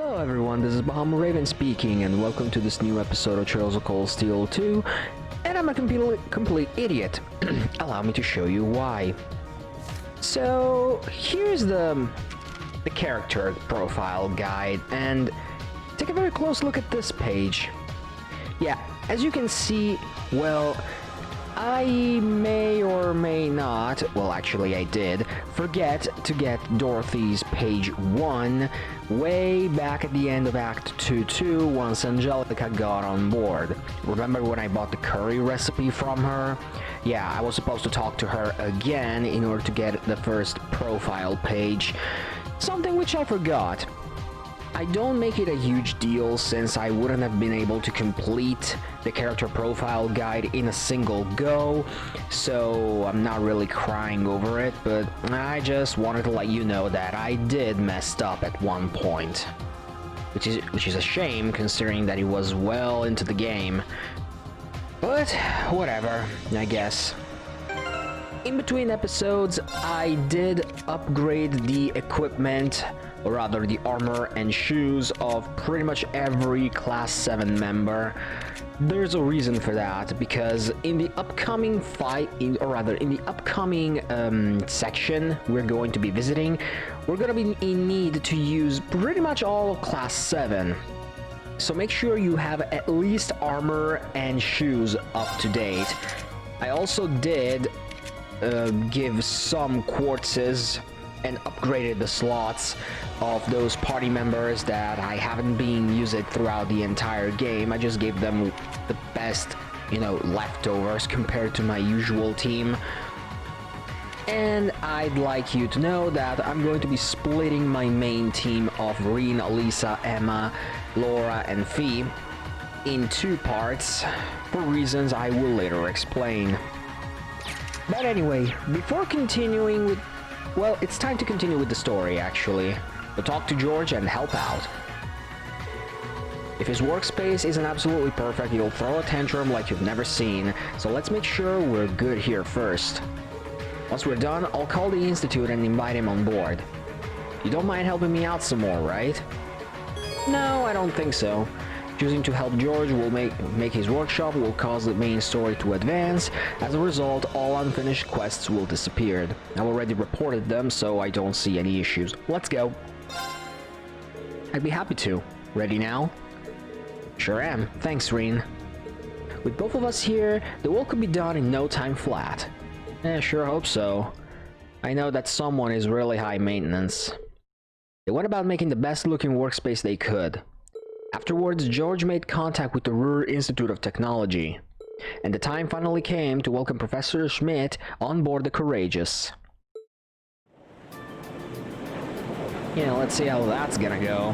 Hello everyone, this is Bahama Raven speaking, and welcome to this new episode of Trails of Cold Steel 2, and I'm a complete idiot. Allow me to show you why. So, here's the character profile guide, and take a very close look at this page. Yeah, as you can see, well, I may or may not, well actually I did, forget to get Dorothy's page 1 way back at the end of Act 2 once Angelica got on board. Remember when I bought the curry recipe from her? Yeah, I was supposed to talk to her again in order to get the first profile page, something which I forgot. I don't make it a huge deal since I wouldn't have been able to complete the character profile guide in a single go, so I'm not really crying over it, but I just wanted to let you know that I did messed up at one point. Which is a shame considering that it was well into the game. But whatever, I guess. In between episodes, I did upgrade the equipment, or rather the armor and shoes of pretty much every Class 7 member. There's a reason for that, because in the upcoming in the upcoming section we're going to be visiting, we're going to be in need to use pretty much all of Class 7. So make sure you have at least armor and shoes up to date. I also did give some quartzes and upgraded the slots of those party members that I haven't been using throughout the entire game. I just gave them the best, leftovers compared to my usual team. And I'd like you to know that I'm going to be splitting my main team of Reen, Lisa, Emma, Laura, and Fee in 2 parts for reasons I will later explain. But anyway, before continuing with... well, it's time to continue with the story, actually. So talk to George and help out. If his workspace isn't absolutely perfect, he'll throw a tantrum like you've never seen, so let's make sure we're good here first. Once we're done, I'll call the Institute and invite him on board. You don't mind helping me out some more, right? No, I don't think so. Choosing to help George will make his workshop will cause the main story to advance. As a result, all unfinished quests will disappear. I've already reported them, so I don't see any issues. Let's go. I'd be happy to. Ready now? Sure am. Thanks, Reen. With both of us here, the work could be done in no time flat. Sure hope so. I know that someone is really high maintenance. They went about making the best looking workspace they could. Afterwards, George made contact with the Ruhr Institute of Technology, and the time finally came to welcome Professor Schmidt on board the Courageous. Yeah, let's see how that's gonna go.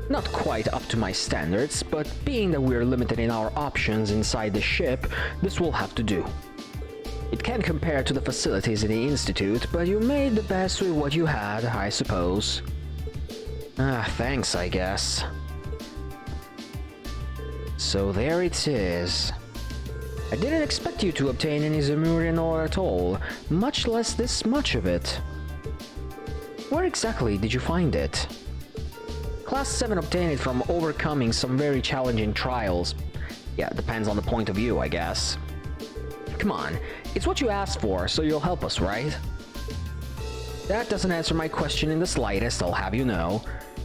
Not quite up to my standards, but being that we're limited in our options inside the ship, this will have to do. It can't compare to the facilities in the Institute, but you made the best with what you had, I suppose. Thanks, I guess. So there it is. I didn't expect you to obtain any Zemurian ore at all, much less this much of it. Where exactly did you find it? Class 7 obtained it from overcoming some very challenging trials. Yeah, depends on the point of view, I guess. Come on, it's what you asked for, so you'll help us, right? That doesn't answer my question in the slightest, I'll have you know.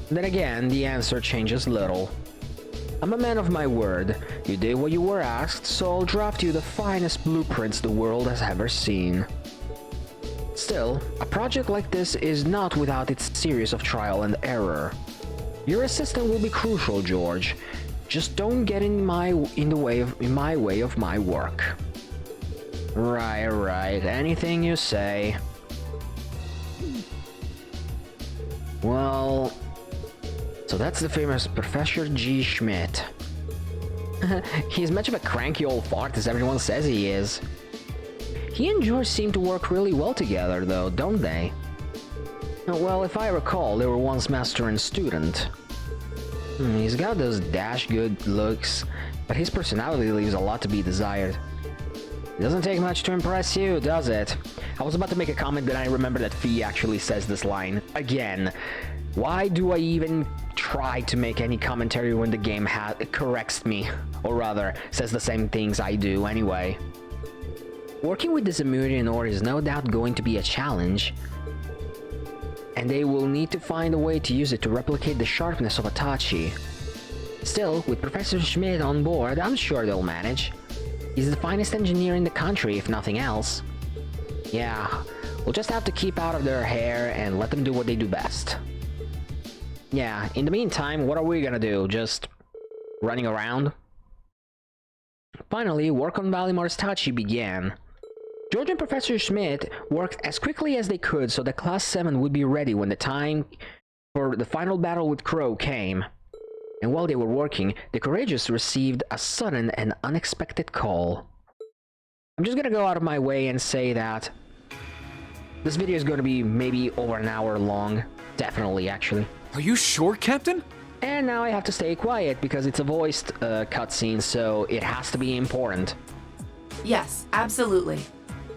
Then again, the answer changes little. I'm a man of my word. You did what you were asked, so I'll draft you the finest blueprints the world has ever seen. Still, a project like this is not without its series of trial and error. Your assistant will be crucial, George. Just don't get in my way of my work. Right. Anything you say. Well, so that's the famous Professor G. Schmidt. He's much of a cranky old fart as everyone says he is. He and George seem to work really well together, though, don't they? Well, if I recall, they were once master and student. He's got those dash good looks, but his personality leaves a lot to be desired. It doesn't take much to impress you, does it? I was about to make a comment, then I remember that Fee actually says this line. Again, why do I even try to make any commentary when the game corrects me? Or rather, says the same things I do anyway. Working with this Zamurian ore is no doubt going to be a challenge, and they will need to find a way to use it to replicate the sharpness of Itachi. Still, with Professor Schmidt on board, I'm sure they'll manage. He's the finest engineer in the country, if nothing else. Yeah, we'll just have to keep out of their hair and let them do what they do best. Yeah, in the meantime, what are we gonna do? Just running around? Finally, work on Valimar's Tachi began. George and Professor Schmidt worked as quickly as they could so that Class 7 would be ready when the time for the final battle with Crow came. And while they were working, the Courageous received a sudden and unexpected call. I'm just gonna go out of my way and say that this video is gonna be maybe over an hour long. Definitely, actually. Are you sure, Captain? And now I have to stay quiet because it's a voiced cutscene, so it has to be important. Yes, absolutely.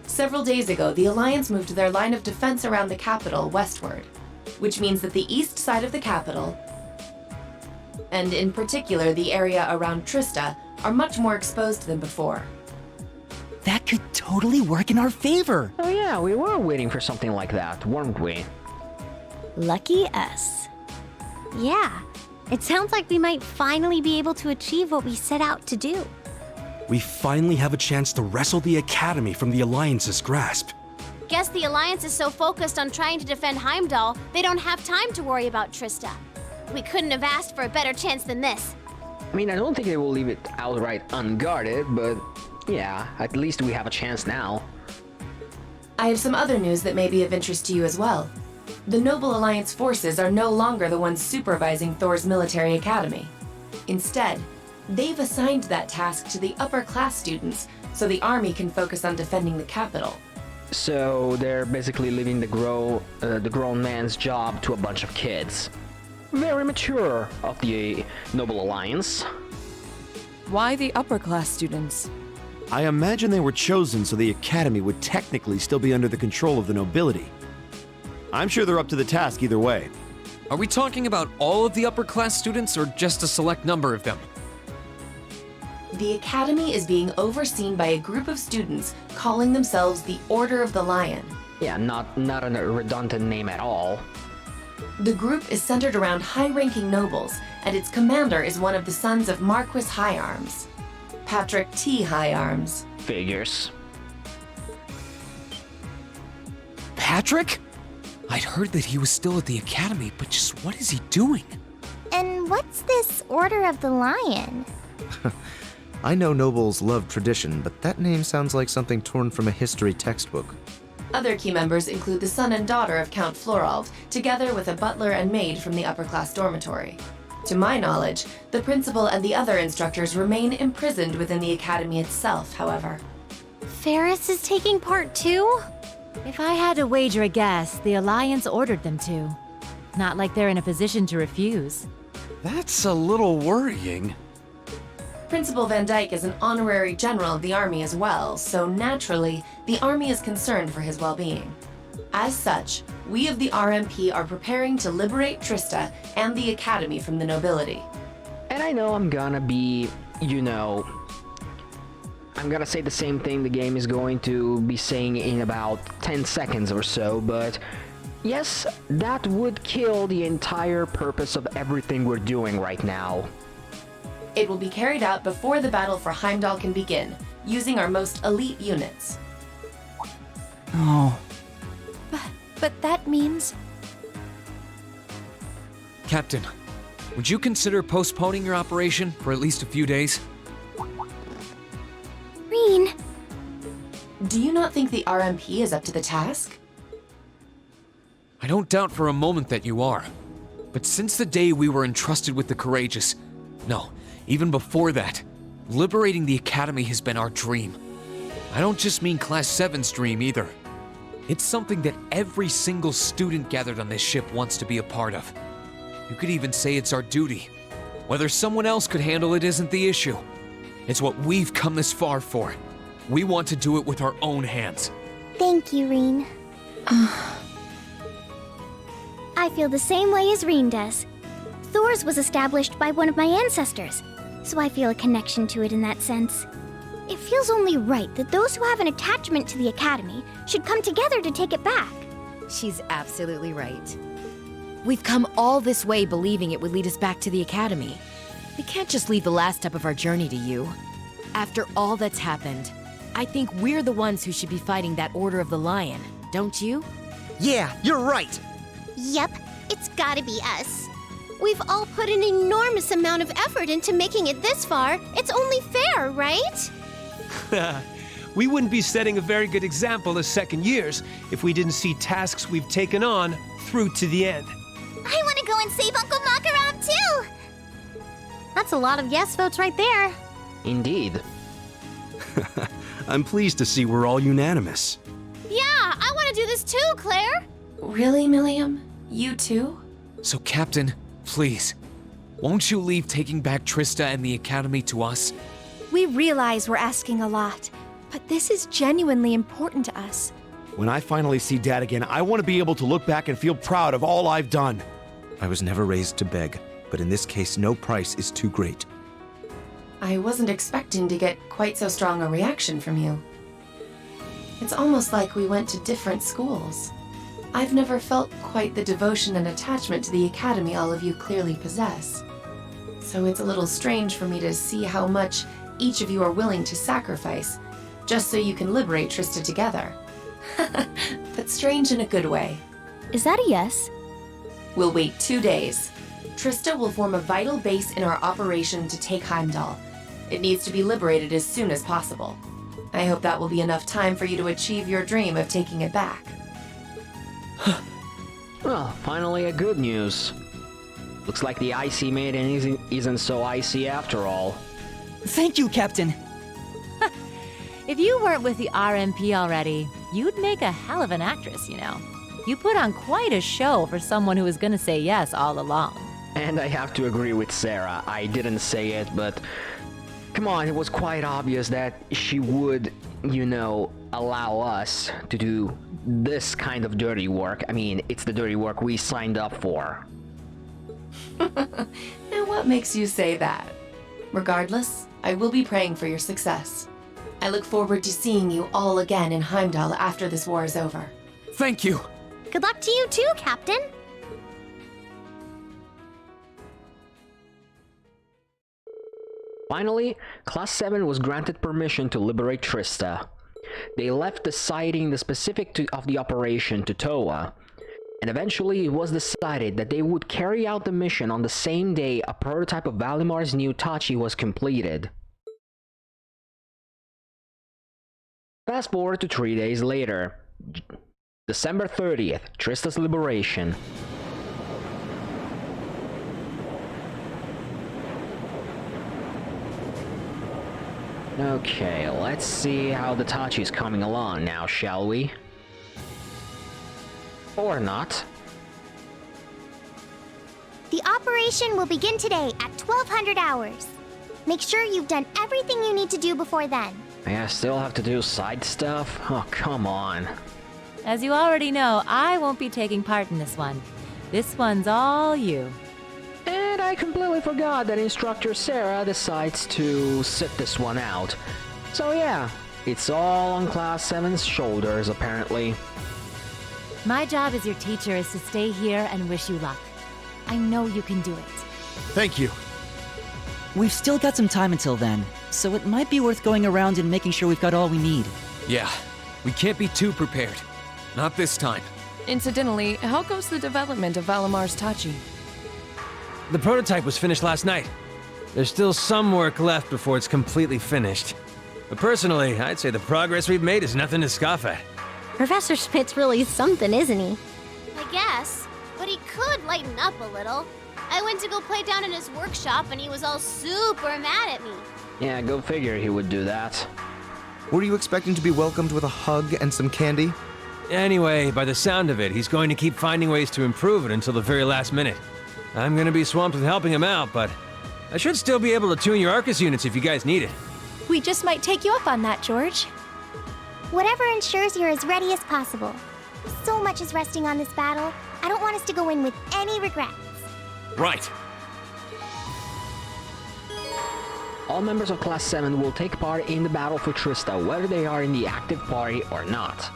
Several days ago, the Alliance moved their line of defense around the capital westward, which means that the east side of the capital, and in particular the area around Trista, are much more exposed than before. That could totally work in our favor. Oh yeah, we were waiting for something like that, weren't we? Lucky us. Yeah, it sounds like we might finally be able to achieve what we set out to do. We finally have a chance to wrestle the Academy from the Alliance's grasp. Guess the Alliance is so focused on trying to defend Heimdall, they don't have time to worry about Trista. We couldn't have asked for a better chance than this. I mean, I don't think they will leave it outright unguarded, but yeah, at least we have a chance now. I have some other news that may be of interest to you as well. The Noble Alliance forces are no longer the ones supervising Thors military academy. Instead, they've assigned that task to the upper class students so the army can focus on defending the capital. So they're basically leaving the grown man's job to a bunch of kids. Very mature of the Noble Alliance. Why the upper class students? I imagine they were chosen so the Academy would technically still be under the control of the nobility. I'm sure they're up to the task either way. Are we talking about all of the upper class students or just a select number of them? The Academy is being overseen by a group of students calling themselves the Order of the Lion. Yeah, not a redundant name at all. The group is centered around high-ranking nobles, and its commander is one of the sons of Marquis Higharms, Patrick T. Higharms. Figures. Patrick? I'd heard that he was still at the Academy, but just what is he doing? And what's this Order of the Lion? I know nobles love tradition, but that name sounds like something torn from a history textbook. Other key members include the son and daughter of Count Florald, together with a butler and maid from the upper-class dormitory. To my knowledge, the principal and the other instructors remain imprisoned within the academy itself, however. Ferris is taking part too? If I had to wager a guess, the Alliance ordered them to. Not like they're in a position to refuse. That's a little worrying. Principal Van Dyke is an honorary general of the army as well, so naturally, the army is concerned for his well-being. As such, we of the RMP are preparing to liberate Trista and the Academy from the nobility. And I know I'm gonna be, I'm gonna say the same thing the game is going to be saying in about 10 seconds or so, but yes, that would kill the entire purpose of everything we're doing right now. It will be carried out before the battle for Heimdall can begin, using our most elite units. Oh. But that means... Captain, would you consider postponing your operation for at least a few days? Green. Do you not think the RMP is up to the task? I don't doubt for a moment that you are. But since the day we were entrusted with the Courageous, no, even before that, liberating the Academy has been our dream. I don't just mean Class 7's dream either. It's something that every single student gathered on this ship wants to be a part of. You could even say it's our duty. Whether someone else could handle it isn't the issue. It's what we've come this far for. We want to do it with our own hands. Thank you, Reen. I feel the same way as Reen does. Thors was established by one of my ancestors, so I feel a connection to it in that sense. It feels only right that those who have an attachment to the Academy should come together to take it back. She's absolutely right. We've come all this way believing it would lead us back to the Academy. We can't just leave the last step of our journey to you. After all that's happened, I think we're the ones who should be fighting that Order of the Lion, don't you? Yeah, you're right! Yep, it's gotta be us. We've all put an enormous amount of effort into making it this far. It's only fair, right? We wouldn't be setting a very good example as second years if we didn't see tasks we've taken on through to the end. I want to go and save Uncle Makaram too! That's a lot of yes votes right there. Indeed. I'm pleased to see we're all unanimous. Yeah, I want to do this too, Claire! Really, Milliam? You too? So, Captain, please, won't you leave taking back Trista and the Academy to us? We realize we're asking a lot, but this is genuinely important to us. When I finally see Dad again, I want to be able to look back and feel proud of all I've done. I was never raised to beg, but in this case, no price is too great. I wasn't expecting to get quite so strong a reaction from you. It's almost like we went to different schools. I've never felt quite the devotion and attachment to the Academy all of you clearly possess. So it's a little strange for me to see how much each of you are willing to sacrifice, just so you can liberate Trista together. But strange in a good way. Is that a yes? We'll wait 2 days. Trista will form a vital base in our operation to take Heimdall. It needs to be liberated as soon as possible. I hope that will be enough time for you to achieve your dream of taking it back. Well, finally a good news. Looks like the icy maiden isn't so icy after all. Thank you, Captain. If you weren't with the RMP already, you'd make a hell of an actress, you know. You put on quite a show for someone who was gonna say yes all along. And I have to agree with Sarah. I didn't say it, but come on, it was quite obvious that she would, you know, allow us to do this kind of dirty work. I mean, it's the dirty work we signed up for. And what makes you say that? Regardless, I will be praying for your success. I look forward to seeing you all again in Heimdall after this war is over. Thank you! Good luck to you too, Captain. Finally, Class 7 was granted permission to liberate Trista. They left deciding the specifics of the operation to Toa, and eventually it was decided that they would carry out the mission on the same day a prototype of Valimar's new Tachi was completed. Fast forward to 3 days later, December 30th, Trista's liberation. Okay, let's see how the Tachi's coming along now, shall we? Or not. The operation will begin today at 1200 hours. Make sure you've done everything you need to do before then. I still have to do side stuff? Oh, come on. As you already know, I won't be taking part in this one. This one's all you. And I completely forgot that Instructor Sarah decides to sit this one out. So yeah, it's all on Class 7's shoulders, apparently. My job as your teacher is to stay here and wish you luck. I know you can do it. Thank you. We've still got some time until then, so it might be worth going around and making sure we've got all we need. Yeah, we can't be too prepared. Not this time. Incidentally, how goes the development of Valimar's Tachi? The prototype was finished last night. There's still some work left before it's completely finished. But personally, I'd say the progress we've made is nothing to scoff at. Professor Schmidt's really something, isn't he? I guess. But he could lighten up a little. I went to go play down in his workshop and he was all super mad at me. Yeah, go figure he would do that. Were you expecting to be welcomed with a hug and some candy? Anyway, by the sound of it, he's going to keep finding ways to improve it until the very last minute. I'm gonna be swamped with helping him out, but I should still be able to tune your Arcus units if you guys need it. We just might take you up on that, George. Whatever ensures you're as ready as possible. So much is resting on this battle. I don't want us to go in with any regrets. Right. All members of Class 7 will take part in the battle for Trista, whether they are in the active party or not.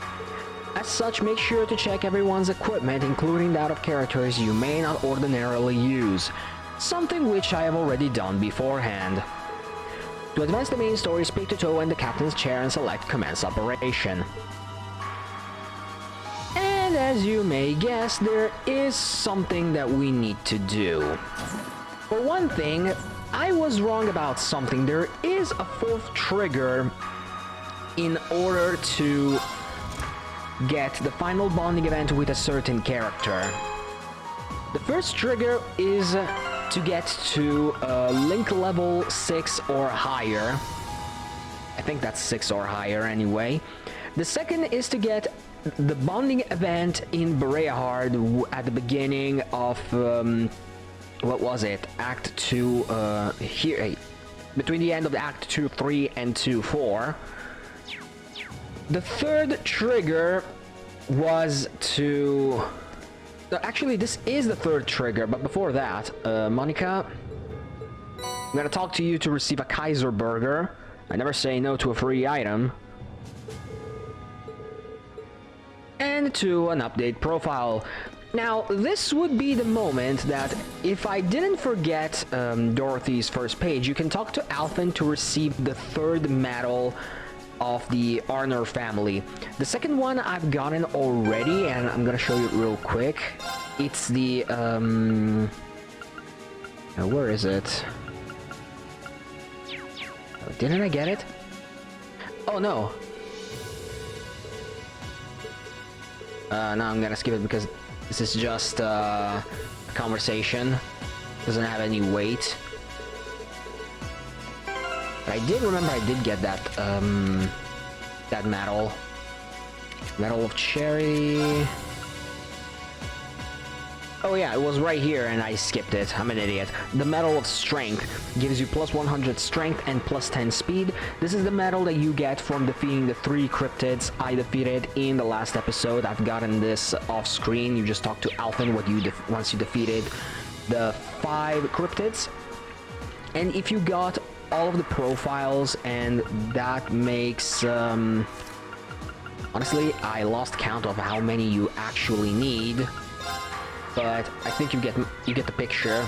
As such, make sure to check everyone's equipment, including that of characters you may not ordinarily use, something which I have already done beforehand. To advance the main story, speak to Toa in the captain's chair and select Commence Operation. And as you may guess, there is something that we need to do. For one thing, I was wrong about something. There is a fourth trigger in order to get the final bonding event with a certain character. The first trigger is to get to link level 6 or higher. I think that's 6 or higher anyway. The second is to get the bonding event in Bereahard at the beginning of what was it? Act 2 here between the end of Act 2 3 and 2 4. The third trigger was to... Actually, this is the third trigger, but before that, Monica, I'm gonna talk to you to receive a Kaiser Burger. I never say no to a free item. And to an update profile. Now, this would be the moment that, if I didn't forget Dorothy's first page, you can talk to Alphen to receive the third medal of the Arnor family. The second one I've gotten already, and I'm gonna show you real quick. It's the where is it? Didn't I get it? Oh no. No, I'm gonna skip it because this is just a conversation. Doesn't have any weight. But I did remember I did get that that medal. Medal of Charity. Oh yeah, it was right here and I skipped it. I'm an idiot. The Medal of Strength gives you plus 100 strength and plus 10 speed. This is the medal that you get from defeating the 3 cryptids I defeated in the last episode. I've gotten this off screen. You just talk to Alphen once you defeated the 5 cryptids. And if you got all of the profiles, and that makes honestly, I lost count of how many you actually need. But I think you get the picture.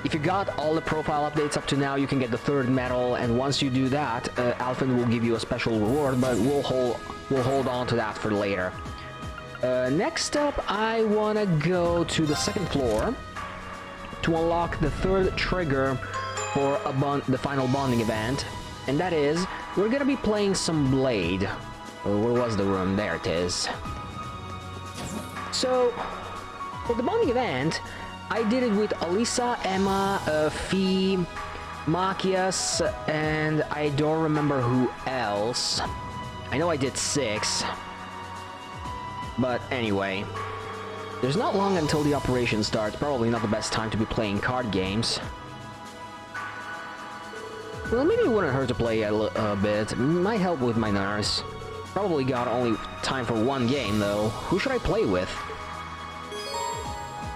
If you got all the profile updates up to now, you can get the third medal, and once you do that, Alphen will give you a special reward, but we'll hold on to that for later. Next up, I wanna go to the second floor to unlock the third trigger for the final bonding event, and that is, we're gonna be playing some Blade. Where was the room? There it is. So, for the bonding event, I did it with Alisa, Emma, Fee, Machias, and I don't remember who else. I know I did 6. But anyway, there's not long until the operation starts. Probably not the best time to be playing card games. Well, maybe it wouldn't hurt to play a bit. It might help with my nerves. Probably got only time for one game, though. Who should I play with?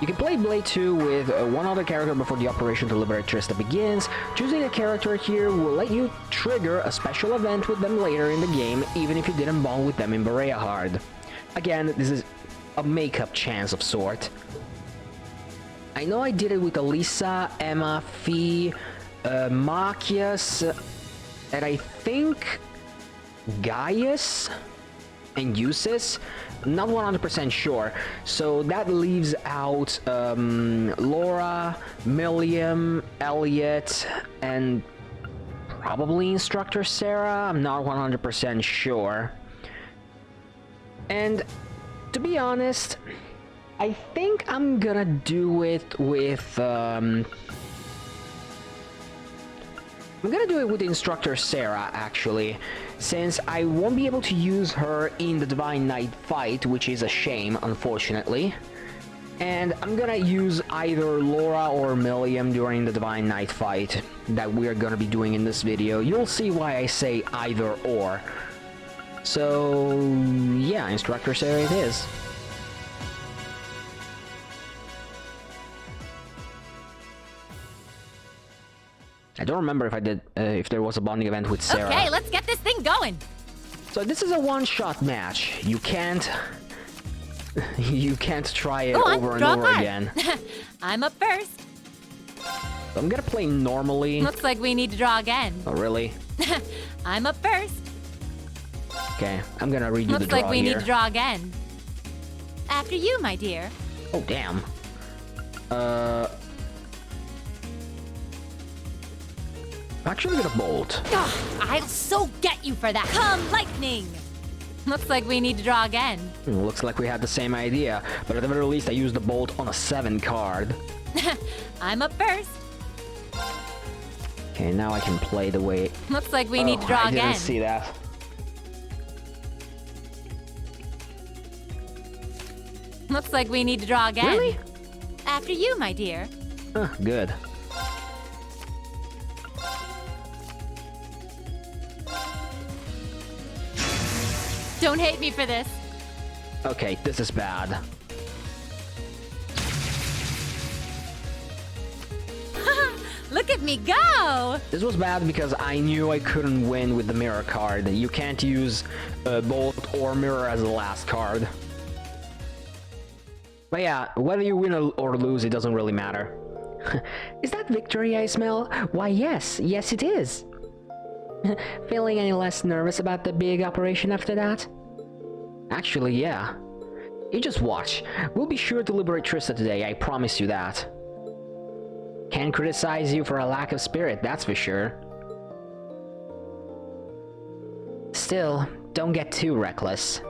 You can play Blade 2 with one other character before the operation to liberate Trista begins. Choosing a character here will let you trigger a special event with them later in the game, even if you didn't bond with them in Bereahard. Again, this is a make-up chance of sort. I know I did it with Alisa, Emma, Fee, Machias, and I think Gaius and Eusis. Not 100% sure, so that leaves out Laura, Milliam, Elliot, and probably Instructor Sarah. I'm not 100% sure. And to be honest, I think I'm gonna do it with I'm gonna do it with Instructor Sarah, actually, since I won't be able to use her in the Divine Knight fight, which is a shame, unfortunately. And I'm gonna use either Laura or Milliam during the Divine Knight fight that we're gonna be doing in this video. You'll see why I say either or. So, yeah, Instructor Sarah it is. I don't remember if I did, if there was a bonding event with Sarah. Okay, let's get this thing going. So this is a one-shot match. You can't try it over and over again. I'm up first. So I'm gonna play normally. Looks like we need to draw again. Oh, really? I'm up first. Okay, I'm gonna redo the draw Looks like we here. need to draw again. After you, my dear. Oh, damn. Actually gonna bolt. Ugh, I'll so get you for that. Come, lightning! Looks like we need to draw again. Looks like we had the same idea, but at the very least I used the bolt on a 7 card. I'm up first. Okay, now I can play the way... Looks like we need to draw again. I didn't see that. Looks like we need to draw again. Really? After you, my dear. Good. Don't hate me for this. Okay, this is bad. Look at me go! This was bad because I knew I couldn't win with the mirror card. You can't use bolt or mirror as the last card. But yeah, whether you win or lose, it doesn't really matter. Is that victory I smell? Why, yes. Yes, it is. Feeling any less nervous about the big operation after that? Actually, yeah. You just watch. We'll be sure to liberate Trista today, I promise you that. Can't criticize you for a lack of spirit, that's for sure. Still, don't get too reckless.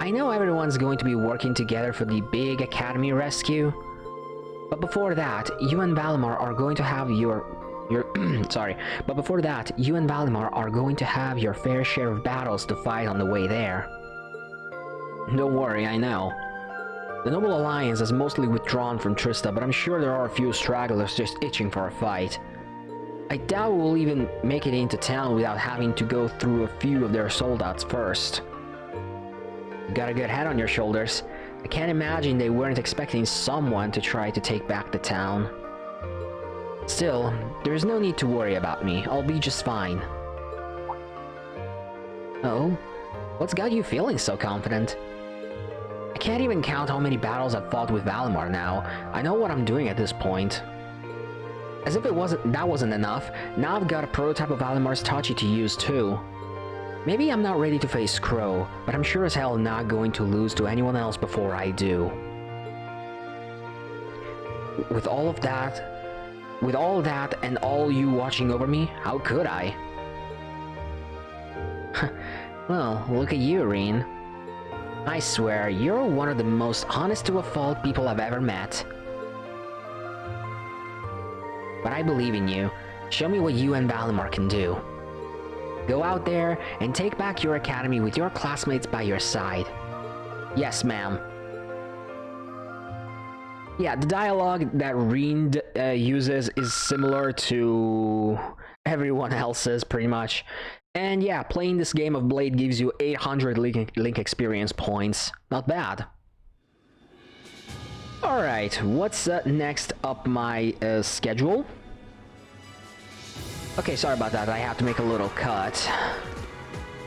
I know everyone's going to be working together for the big Academy rescue, but before that, you and Valimar are going to have your fair share of battles to fight on the way there. Don't worry, I know. The Noble Alliance has mostly withdrawn from Trista, but I'm sure there are a few stragglers just itching for a fight. I doubt we'll even make it into town without having to go through a few of their soldats first. You got a good head on your shoulders. I can't imagine they weren't expecting someone to try to take back the town. Still, there's no need to worry about me. I'll be just fine. Oh? What's got you feeling so confident? I can't even count how many battles I've fought with Valimar now. I know what I'm doing at this point. As if that wasn't enough, now I've got a prototype of Valimar's Tachi to use too. Maybe I'm not ready to face Crow, but I'm sure as hell not going to lose to anyone else before I do. With all that and all you watching over me, how could I? Well, look at you, Reen. I swear, you're one of the most honest-to-a-fault people I've ever met. But I believe in you. Show me what you and Valimar can do. Go out there and take back your academy with your classmates by your side. Yes, ma'am. Yeah, the dialogue that Reen uses is similar to everyone else's, pretty much. And yeah, playing this game of Blade gives you 800 Link experience points. Not bad. Alright, what's next up my schedule? Okay, sorry about that, I have to make a little cut.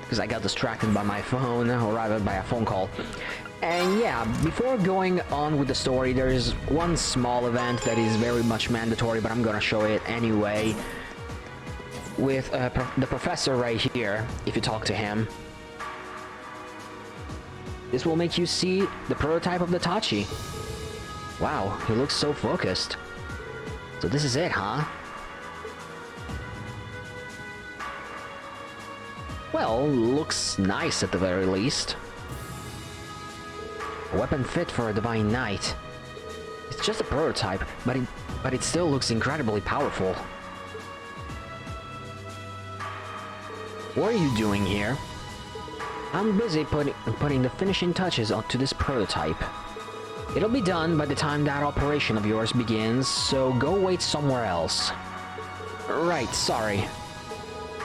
Because I got distracted by my phone, or rather by a phone call. And yeah, before going on with the story, there's one small event that is very much mandatory, but I'm gonna show it anyway. With the professor right here, if you talk to him. This will make you see the prototype of the Tachi. Wow, he looks so focused. So this is it, huh? Well, looks nice at the very least. A weapon fit for a Divine Knight. It's just a prototype, but it still looks incredibly powerful. What are you doing here? I'm busy putting the finishing touches onto this prototype. It'll be done by the time that operation of yours begins, so go wait somewhere else. Right, sorry.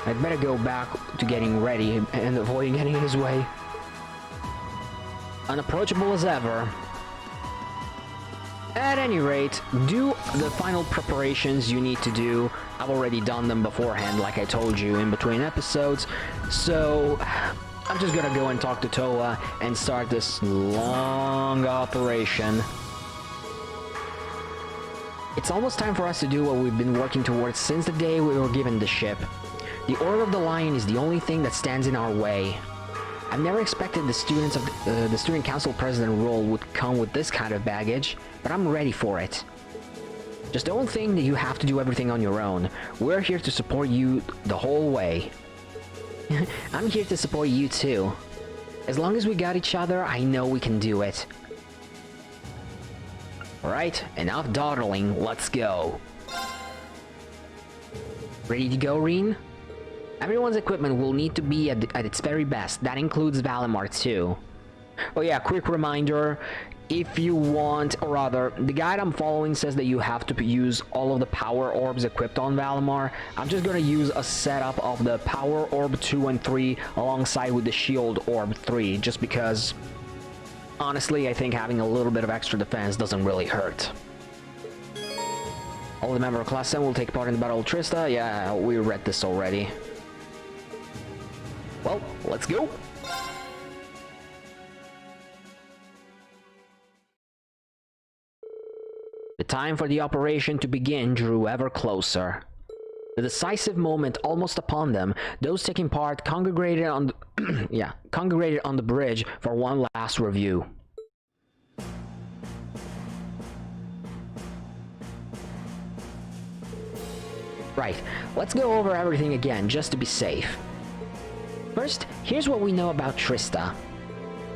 I'd better go back to getting ready and avoiding getting in his way. Unapproachable as ever. At any rate, do the final preparations you need to do. I've already done them beforehand, like I told you, in between episodes. So, I'm just gonna go and talk to Toa and start this long operation. It's almost time for us to do what we've been working towards since the day we were given the ship. The Order of the Lion is the only thing that stands in our way. I've never expected the students of the Student Council President role would come with this kind of baggage, but I'm ready for it. Just don't think that you have to do everything on your own. We're here to support you the whole way. I'm here to support you too. As long as we got each other, I know we can do it. Alright, enough dawdling, let's go. Ready to go, Reen? Everyone's equipment will need to be at its very best. That includes Valimar too. Oh yeah, quick reminder. If you want, or rather, the guide I'm following says that you have to use all of the power orbs equipped on Valimar. I'm just gonna use a setup of the power orb 2 and 3 alongside with the shield orb 3, just because, honestly, I think having a little bit of extra defense doesn't really hurt. All the member of Class 7 will take part in the Battle of Trista. Yeah, we read this already. Well, let's go! The time for the operation to begin drew ever closer. The decisive moment almost upon them, those taking part congregated on the congregated on the bridge for one last review. Right, let's go over everything again just to be safe. First, here's what we know about Trista.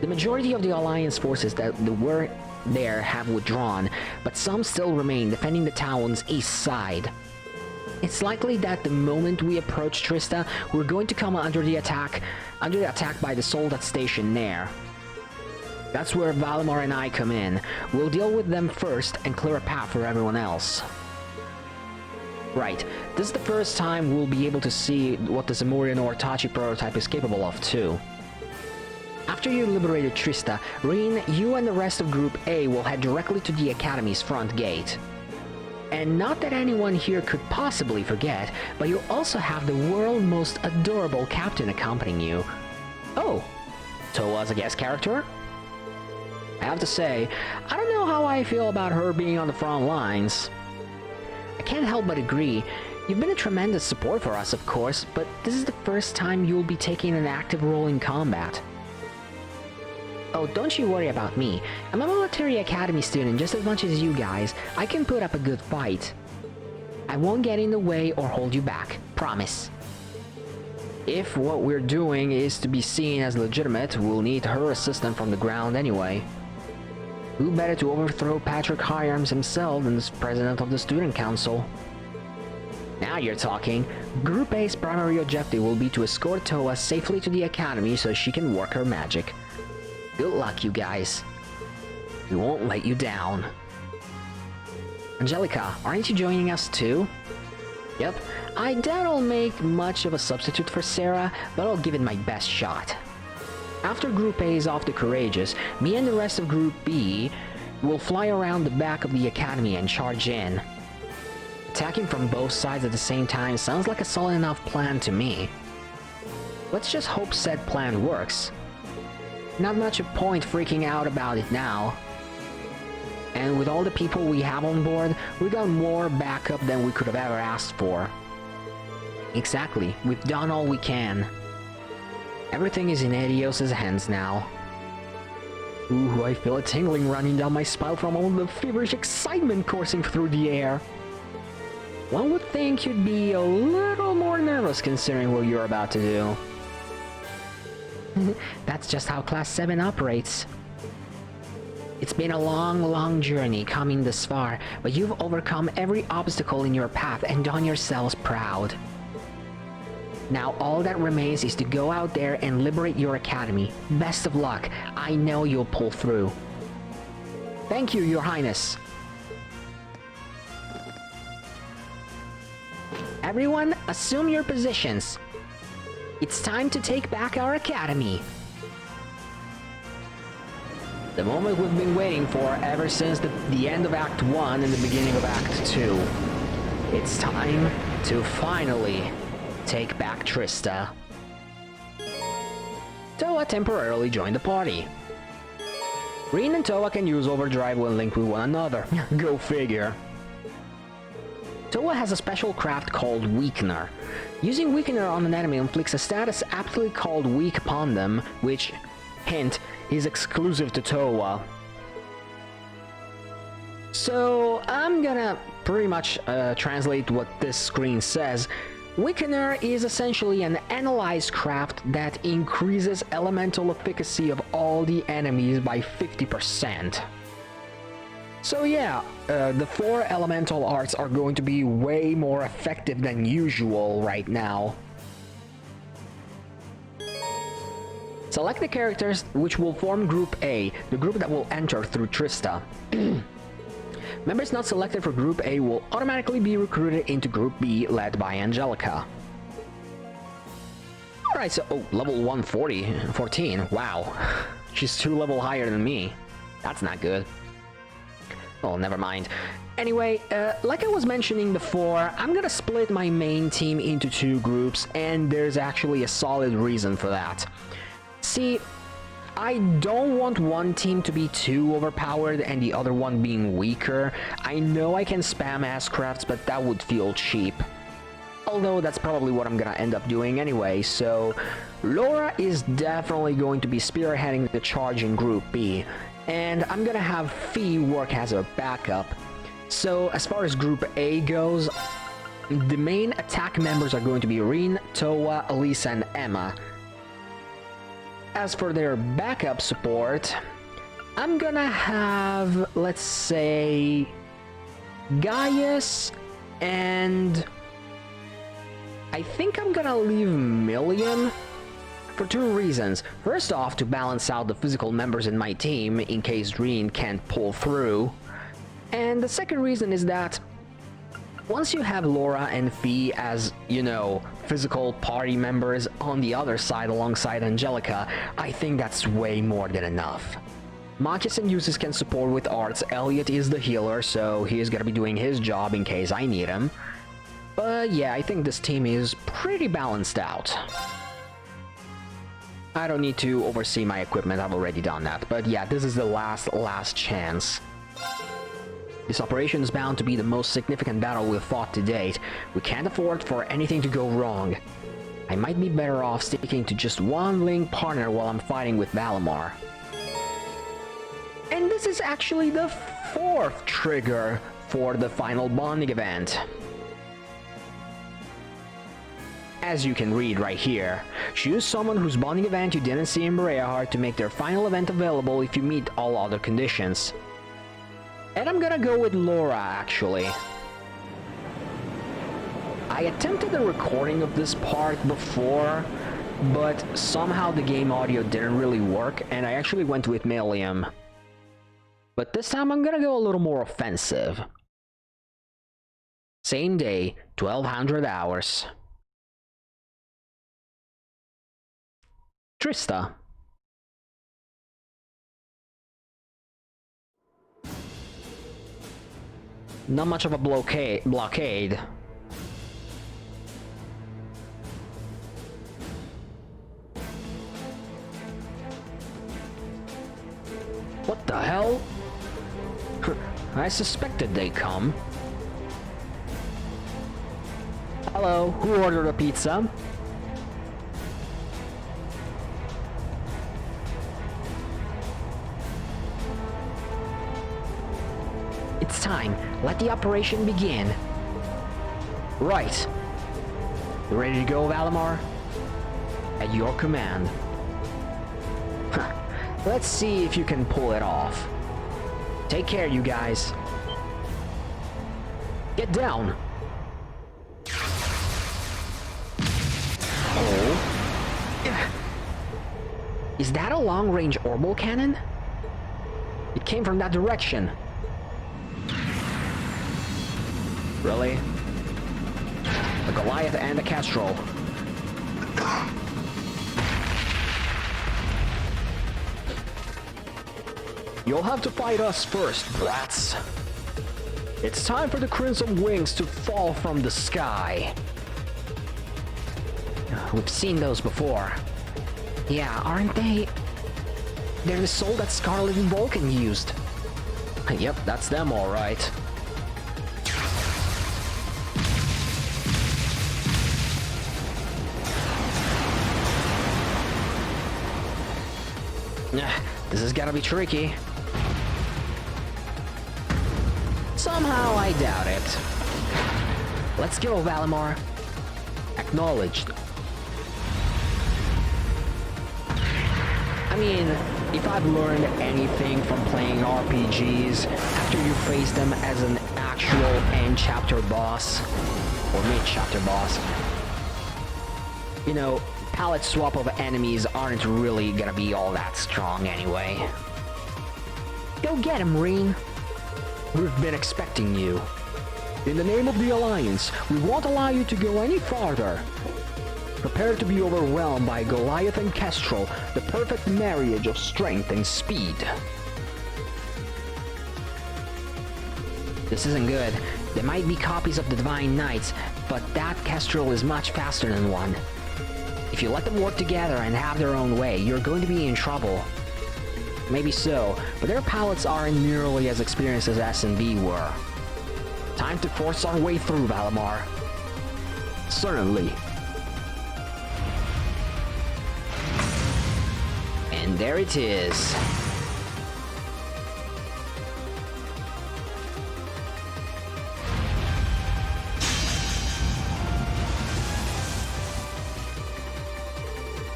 The majority of the Alliance forces that were there have withdrawn, but some still remain defending the town's east side. It's likely that the moment we approach Trista, we're going to come under the attack by the Soldat station there. That's where Valimar and I come in. We'll deal with them first and clear a path for everyone else. Right, this is the first time we'll be able to see what the Zamorian or Tachi prototype is capable of too. After you liberated Trista, Reen, you and the rest of Group A will head directly to the Academy's front gate. And not that anyone here could possibly forget, but you also have the world's most adorable captain accompanying you. Oh, Toa's a guest character? I have to say, I don't know how I feel about her being on the front lines. I can't help but agree. You've been a tremendous support for us, of course, but this is the first time you'll be taking an active role in combat. Oh, don't you worry about me. I'm a military academy student just as much as you guys. I can put up a good fight. I won't get in the way or hold you back. Promise. If what we're doing is to be seen as legitimate, we'll need her assistance from the ground anyway. Who better to overthrow Patrick Hyams himself than the president of the Student Council? Now you're talking. Group A's primary objective will be to escort Toa safely to the Academy so she can work her magic. Good luck, you guys. We won't let you down. Angelica, aren't you joining us too? Yep, I doubt I'll make much of a substitute for Sarah, but I'll give it my best shot. After Group A is off the Courageous, me and the rest of Group B will fly around the back of the Academy and charge in. Attacking from both sides at the same time sounds like a solid enough plan to me. Let's just hope said plan works. Not much of point freaking out about it now. And with all the people we have on board, we got more backup than we could have ever asked for. Exactly, we've done all we can. Everything is in Adios' hands now. Ooh, I feel a tingling running down my spine from all the feverish excitement coursing through the air. One would think you'd be a little more nervous considering what you're about to do. That's just how Class 7 operates. It's been a long, long journey coming this far, but you've overcome every obstacle in your path and done yourselves proud. Now all that remains is to go out there and liberate your academy. Best of luck. I know you'll pull through. Thank you, Your Highness. Everyone, assume your positions. It's time to take back our academy. The moment we've been waiting for ever since the end of Act 1 and the beginning of Act 2. It's time to finally take back Trista. Towa temporarily joined the party. Rin and Towa can use Overdrive when linked with one another. Go figure. Towa has a special craft called Weakener. Using Weakener on an enemy inflicts a status aptly called Weak upon them, which, hint, is exclusive to Towa. So I'm gonna pretty much translate what this screen says. Weakener is essentially an analyze craft that increases elemental efficacy of all the enemies by 50%. So yeah, the 4 elemental arts are going to be way more effective than usual right now. Select the characters which will form Group A, the group that will enter through Trista. Members not selected for Group A will automatically be recruited into Group B, led by Angelica. Alright, so... oh, level 14. Wow. She's 2 levels higher than me. That's not good. Oh, never mind. Anyway, like I was mentioning before, I'm gonna split my main team into 2 groups, and there's actually a solid reason for that. See, I don't want one team to be too overpowered and the other one being weaker. I know I can spam Ascrafts, but that would feel cheap. Although that's probably what I'm gonna end up doing anyway, so... Laura is definitely going to be spearheading the charge in Group B, and I'm gonna have Fee work as a backup. So as far as Group A goes, the main attack members are going to be Rin, Towa, Elisa, and Emma. As for their backup support, I'm gonna have, let's say, Gaius, and I think I'm gonna leave Million for 2 reasons. First off, to balance out the physical members in my team in case Rin can't pull through. And the second reason is that once you have Laura and Fee as, you know, physical party members on the other side alongside Angelica, I think that's way more than enough. Marcus and Eustace can support with arts, Elliot is the healer, so he's gonna be doing his job in case I need him. But yeah, I think this team is pretty balanced out. I don't need to oversee my equipment, I've already done that, but yeah, this is the last chance. This operation is bound to be the most significant battle we've fought to date. We can't afford for anything to go wrong. I might be better off sticking to just one link partner while I'm fighting with Valimar. And this is actually the 4th trigger for the final bonding event. As you can read right here, choose someone whose bonding event you didn't see in Bereahart to make their final event available if you meet all other conditions. And I'm gonna go with Laura, actually. I attempted the recording of this part before, but somehow the game audio didn't really work, and I actually went with Millium. But this time I'm gonna go a little more offensive. Same day, 1200 hours. Trista. Not much of a blockade. What the hell? I suspected they'd come. Hello, who ordered a pizza? It's time. Let the operation begin. Right. You ready to go, Valimar? At your command. Let's see if you can pull it off. Take care, you guys. Get down. Is that a long-range orbital cannon? It came from that direction. Really? The Goliath and the Kestrel. You'll have to fight us first, brats. It's time for the Crimson Wings to fall from the sky. We've seen those before. Yeah, aren't they? They're the soul that Scarlet and Vulcan used. Yep, that's them all right. This is gonna be tricky. Somehow I doubt it. Let's go, Valimar. Acknowledged. I mean, if I've learned anything from playing RPGs, after you face them as an actual end-chapter boss, or mid-chapter boss, you know, palette swap of enemies aren't really gonna be all that strong anyway. Go get him, Reen. We've been expecting you. In the name of the Alliance, we won't allow you to go any farther. Prepare to be overwhelmed by Goliath and Kestrel, the perfect marriage of strength and speed. This isn't good. There might be copies of the Divine Knights, but that Kestrel is much faster than one. If you let them work together and have their own way, you're going to be in trouble. Maybe so, but their pilots aren't nearly as experienced as S&B were. Time to force our way through, Valimar. Certainly. And there it is.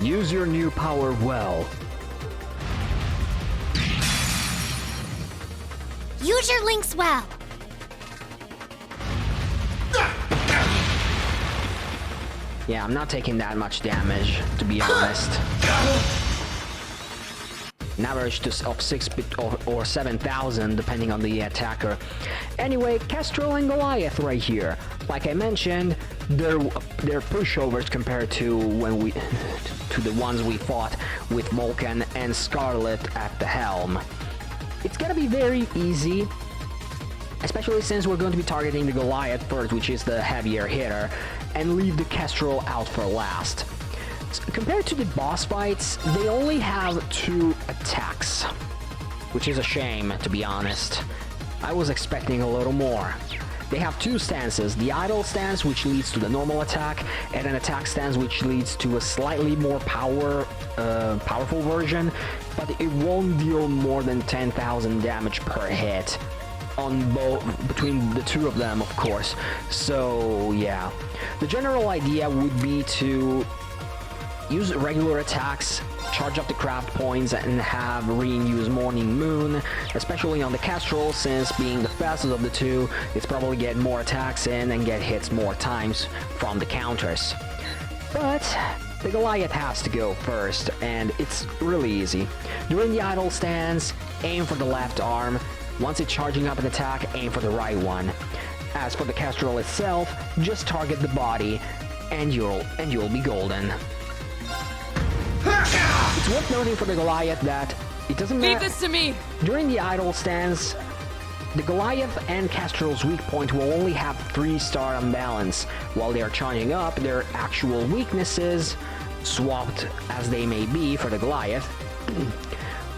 Use your new power well. Use your links well. Yeah, I'm not taking that much damage, to be honest. An average of 6 or 7,000, depending on the attacker. Anyway, Kestrel and Goliath right here. Like I mentioned, they're pushovers compared to the ones we fought with Vulcan and Scarlet at the helm. It's gonna be very easy, especially since we're going to be targeting the Goliath first, which is the heavier hitter, and leave the Kestrel out for last. Compared to the boss fights, they only have 2 attacks, which is a shame, to be honest. I was expecting a little more. They have 2 stances, the idle stance, which leads to the normal attack, and an attack stance which leads to a slightly more powerful version, but it won't deal more than 10,000 damage per hit on between the 2 of them, of course. So yeah, the general idea would be to use regular attacks, charge up the craft points, and have Reen use Morning Moon, especially on the Kestrel, since being the fastest of the 2, it's probably get more attacks in and get hits more times from the counters. But the Goliath has to go first, and it's really easy. During the idle stance, aim for the left arm. Once it's charging up an attack, aim for the right one. As for the Kestrel itself, just target the body, and you'll be golden. It's worth noting for the Goliath that it doesn't matter. Leave this to me! During the idle stance, the Goliath and Kestrel's weak point will only have 3-star unbalance, while they are charging up their actual weaknesses, swapped as they may be for the Goliath,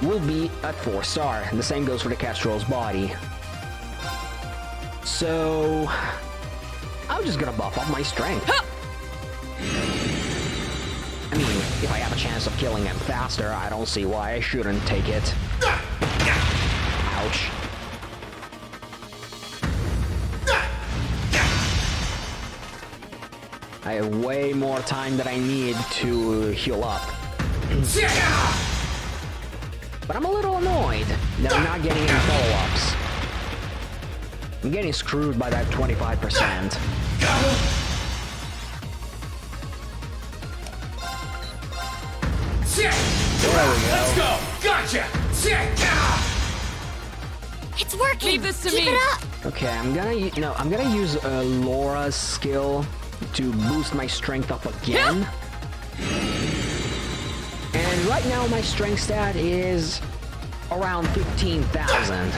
will be at 4-star. The same goes for the Kestrel's body. So I'm just gonna buff up my strength. I mean, if I have a chance of killing him faster, I don't see why I shouldn't take it. Ouch. I have way more time than I need to heal up. But I'm a little annoyed that I'm not getting any follow-ups. I'm getting screwed by that 25%. Let's go! Gotcha! It's working! Leave this to Keep me. it up! Okay, I'm gonna use Laura's skill to boost my strength up again. And right now my strength stat is around 15,000.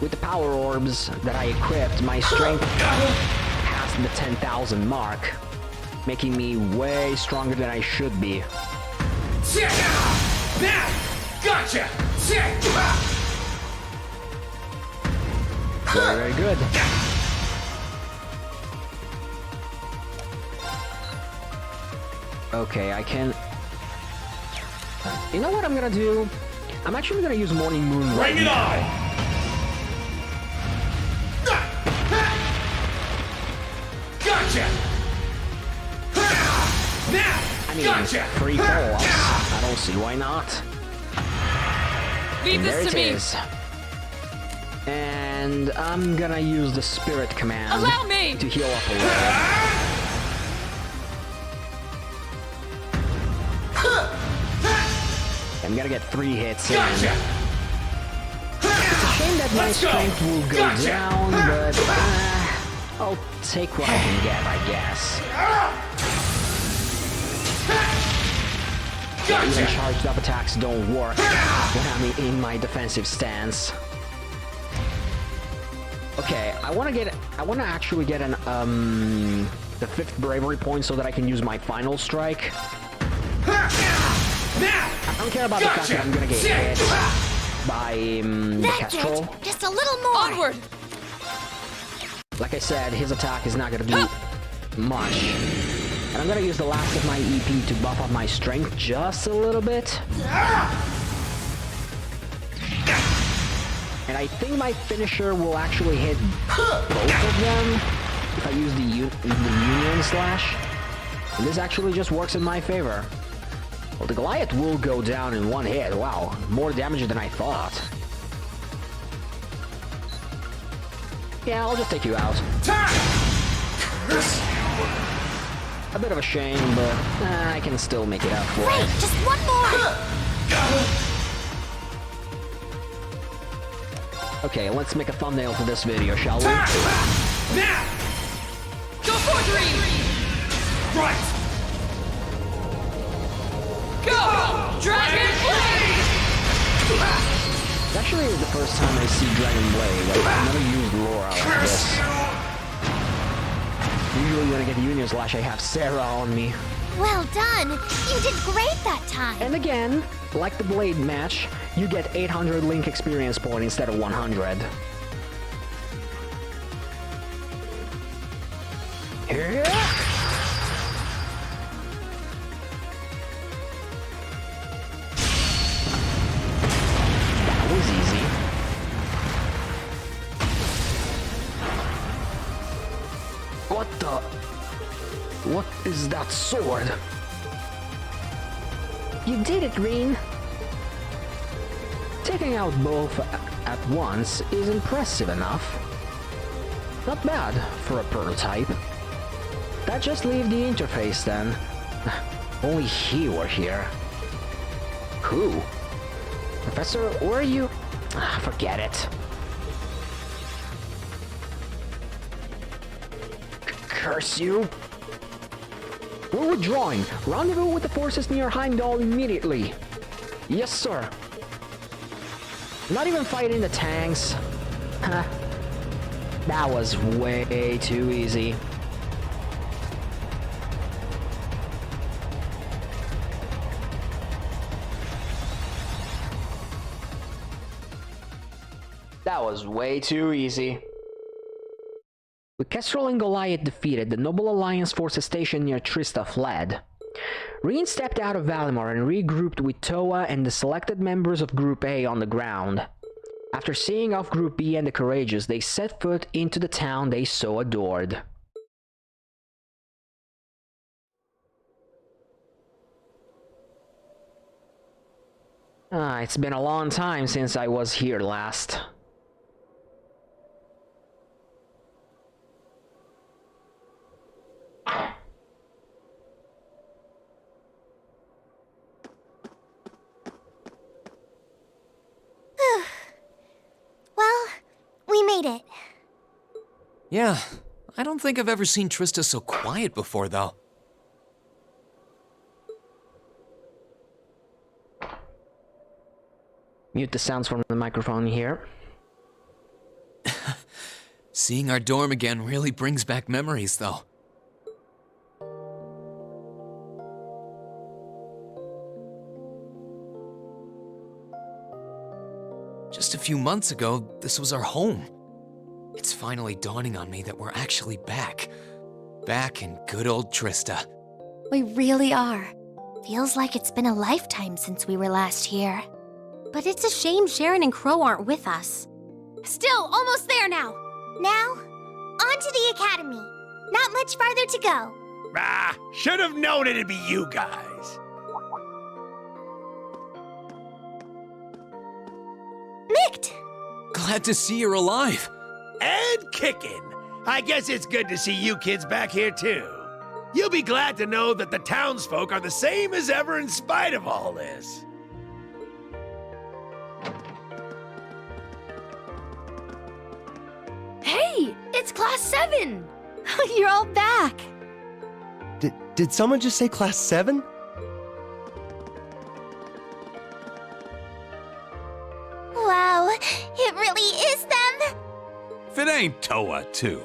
With the power orbs that I equipped, my strength passed the 10,000 mark, making me way stronger than I should be. Gotcha! Very, very good. Okay, I can... You know what I'm gonna do? I'm actually gonna use Morning Moon right Bring it now. on! Gotcha! I mean, Gotcha! free falls. I don't see why not. Leave And there this to it me. is. And I'm gonna use the Spirit Command Allow me. to heal up a little. I'm gonna get 3 hits in. Gotcha! It's a shame that my strength will go Gotcha! down, but I'll take what I can get, I guess. Even charged up attacks don't work when I'm in my defensive stance. Okay, I wanna actually get an the 5th bravery point so that I can use my final strike. I don't care about the fact that I'm gonna get hit by the That's Kestrel. it! Just a little more! Onward. Like I said, his attack is not gonna do much. And I'm gonna use the last of my EP to buff up my strength just a little bit. And I think my finisher will actually hit both of them if I use the Union Slash. And this actually just works in my favor. Well, the Goliath will go down in one hit. Wow, more damage than I thought. Yeah, I'll just take you out. A bit of a shame, but I can still make it up for Great! it. Just one more! Okay, let's make a thumbnail for this video, shall we? Now! Go for 3. Right! Go! Dragon Blade. It's actually the first time I see Dragon Blade. Like, I've never used Laura like this. Usually when I get the Union Slash, I have Sarah on me. Well done! You did great that time! And again, like the Blade match, you get 800 Link experience point instead of 100. Yeah. That was easy. What the? What is that sword? You did it, Green! Taking out both at once is impressive enough. Not bad for a prototype. That just leave the interface then. Only he were here. Who? Professor, where are you? Forget it. Curse you! We're withdrawing. Rendezvous with the forces near Heimdall immediately. Yes, sir. Not even fighting the tanks. Huh. That was way too easy. That was way too easy. With Kestrel and Goliath defeated, the Noble Alliance forces stationed near Trista fled. Reen stepped out of Valimar and regrouped with Toa and the selected members of Group A on the ground. After seeing off Group B and the Courageous, they set foot into the town they so adored. It's been a long time since I was here last. made it. Yeah, I don't think I've ever seen Trista so quiet before, though. Mute the sounds from the microphone here. Seeing our dorm again really brings back memories, though. Just a few months ago, this was our home. It's finally dawning on me that we're actually back. Back in good old Trista. We really are. Feels like it's been a lifetime since we were last here. But it's a shame Sharon and Crow aren't with us. Still, almost there now. Now, on to the academy. Not much farther to go. Ah, should have known it'd be you guys. Mikt! Glad to see you're alive. And kicking. I guess it's good to see you kids back here, too. You'll be glad to know that the townsfolk are the same as ever in spite of all this. Hey, it's Class 7! You're all back! Did someone just say Class 7? Wow, it really is them! If it ain't Toa, too.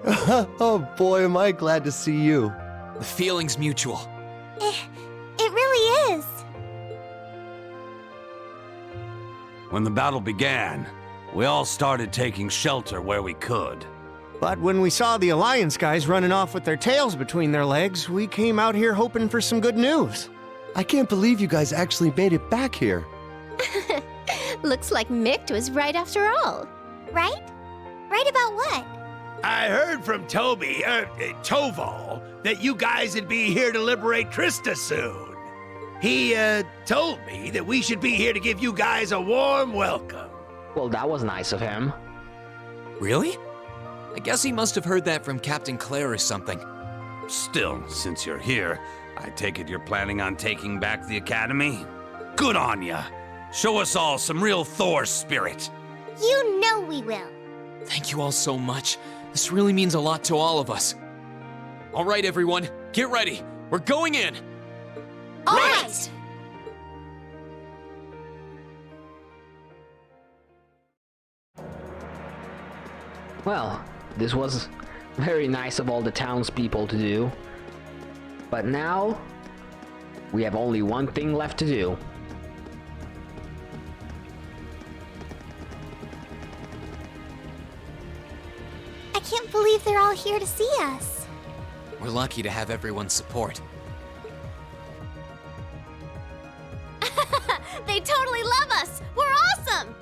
Oh boy, am I glad to see you. The feeling's mutual. It really is. When the battle began, we all started taking shelter where we could. But when we saw the Alliance guys running off with their tails between their legs, we came out here hoping for some good news. I can't believe you guys actually made it back here. Looks like Mikt was right after all. Right? Right about what? I heard from Toval, that you guys would be here to liberate Trista soon. He, told me that we should be here to give you guys a warm welcome. Well, that was nice of him. Really? I guess he must have heard that from Captain Claire or something. Still, since you're here, I take it you're planning on taking back the Academy? Good on ya! Show us all some real Thor spirit. You know we will. Thank you all so much. This really means a lot to all of us. All right, everyone, get ready. We're going in. All right. Well, this was very nice of all the townspeople to do. But now, we have only one thing left to do. I can't believe they're all here to see us. We're lucky to have everyone's support. They totally love us! We're awesome!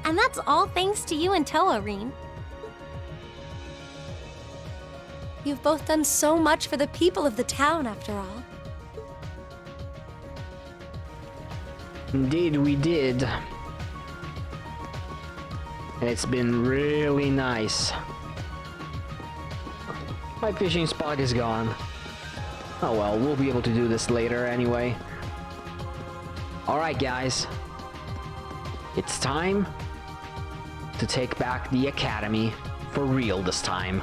And that's all thanks to you and Toa, Reen. You've both done so much for the people of the town, after all. Indeed, we did. And it's been really nice. My fishing spot is gone. Oh well, we'll be able to do this later anyway. Alright guys. It's time to take back the Academy for real this time.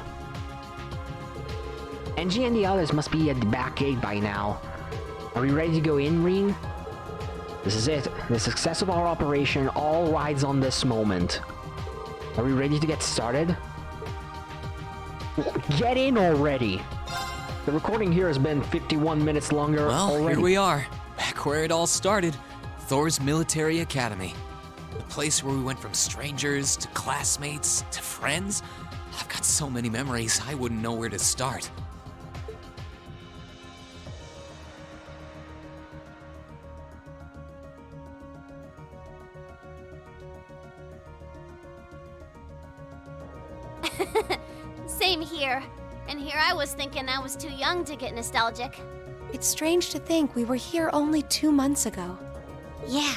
NG and the others must be at the back gate by now. Are we ready to go in, Reen? This is it. The success of our operation all rides on this moment. Are we ready to get started? Get in already! The recording here has been 51 minutes longer already. Here we are, back where it all started. Thors Military Academy. The place where we went from strangers to classmates to friends. I've got so many memories, I wouldn't know where to start. Same here. And here I was thinking I was too young to get nostalgic. It's strange to think we were here only 2 months ago. Yeah,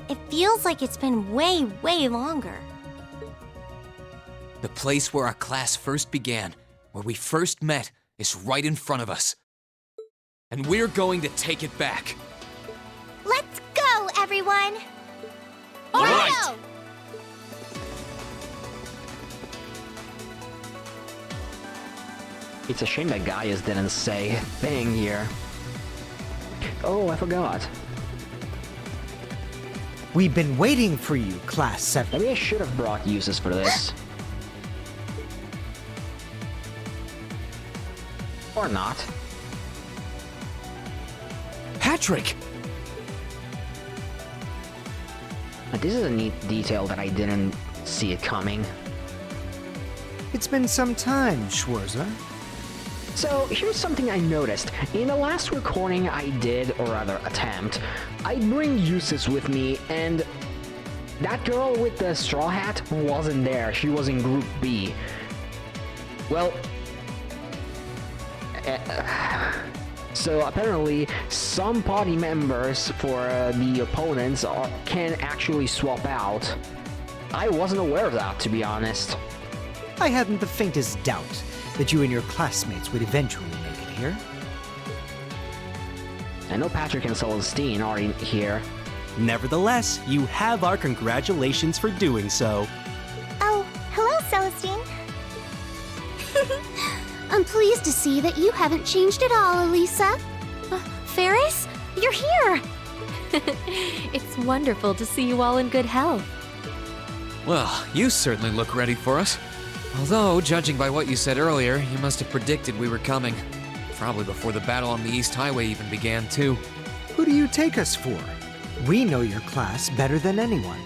it feels like it's been way, way longer. The place where our class first began, where we first met, is right in front of us. And we're going to take it back. Let's go, everyone! It's a shame that Gaius didn't say a thing here. Oh, I forgot. We've been waiting for you, Class 7. Maybe I should have brought uses for this. Or not. Patrick! But this is a neat detail that I didn't see it coming. It's been some time, Schwarzer. So, here's something I noticed. In the last recording I did, or rather attempt, I bring uses with me, and that girl with the straw hat wasn't there. She was in Group B. Well, so apparently some party members for the opponents can actually swap out. I wasn't aware of that, to be honest. I hadn't the faintest doubt that you and your classmates would eventually make it here. I know Patrick and Celestine are in here. Nevertheless, you have our congratulations for doing so. Oh, hello, Celestine. I'm pleased to see that you haven't changed at all, Elisa. Ferris, you're here. It's wonderful to see you all in good health. Well, you certainly look ready for us. Although, judging by what you said earlier, you must have predicted we were coming. Probably before the battle on the East Highway even began, too. Who do you take us for? We know your class better than anyone.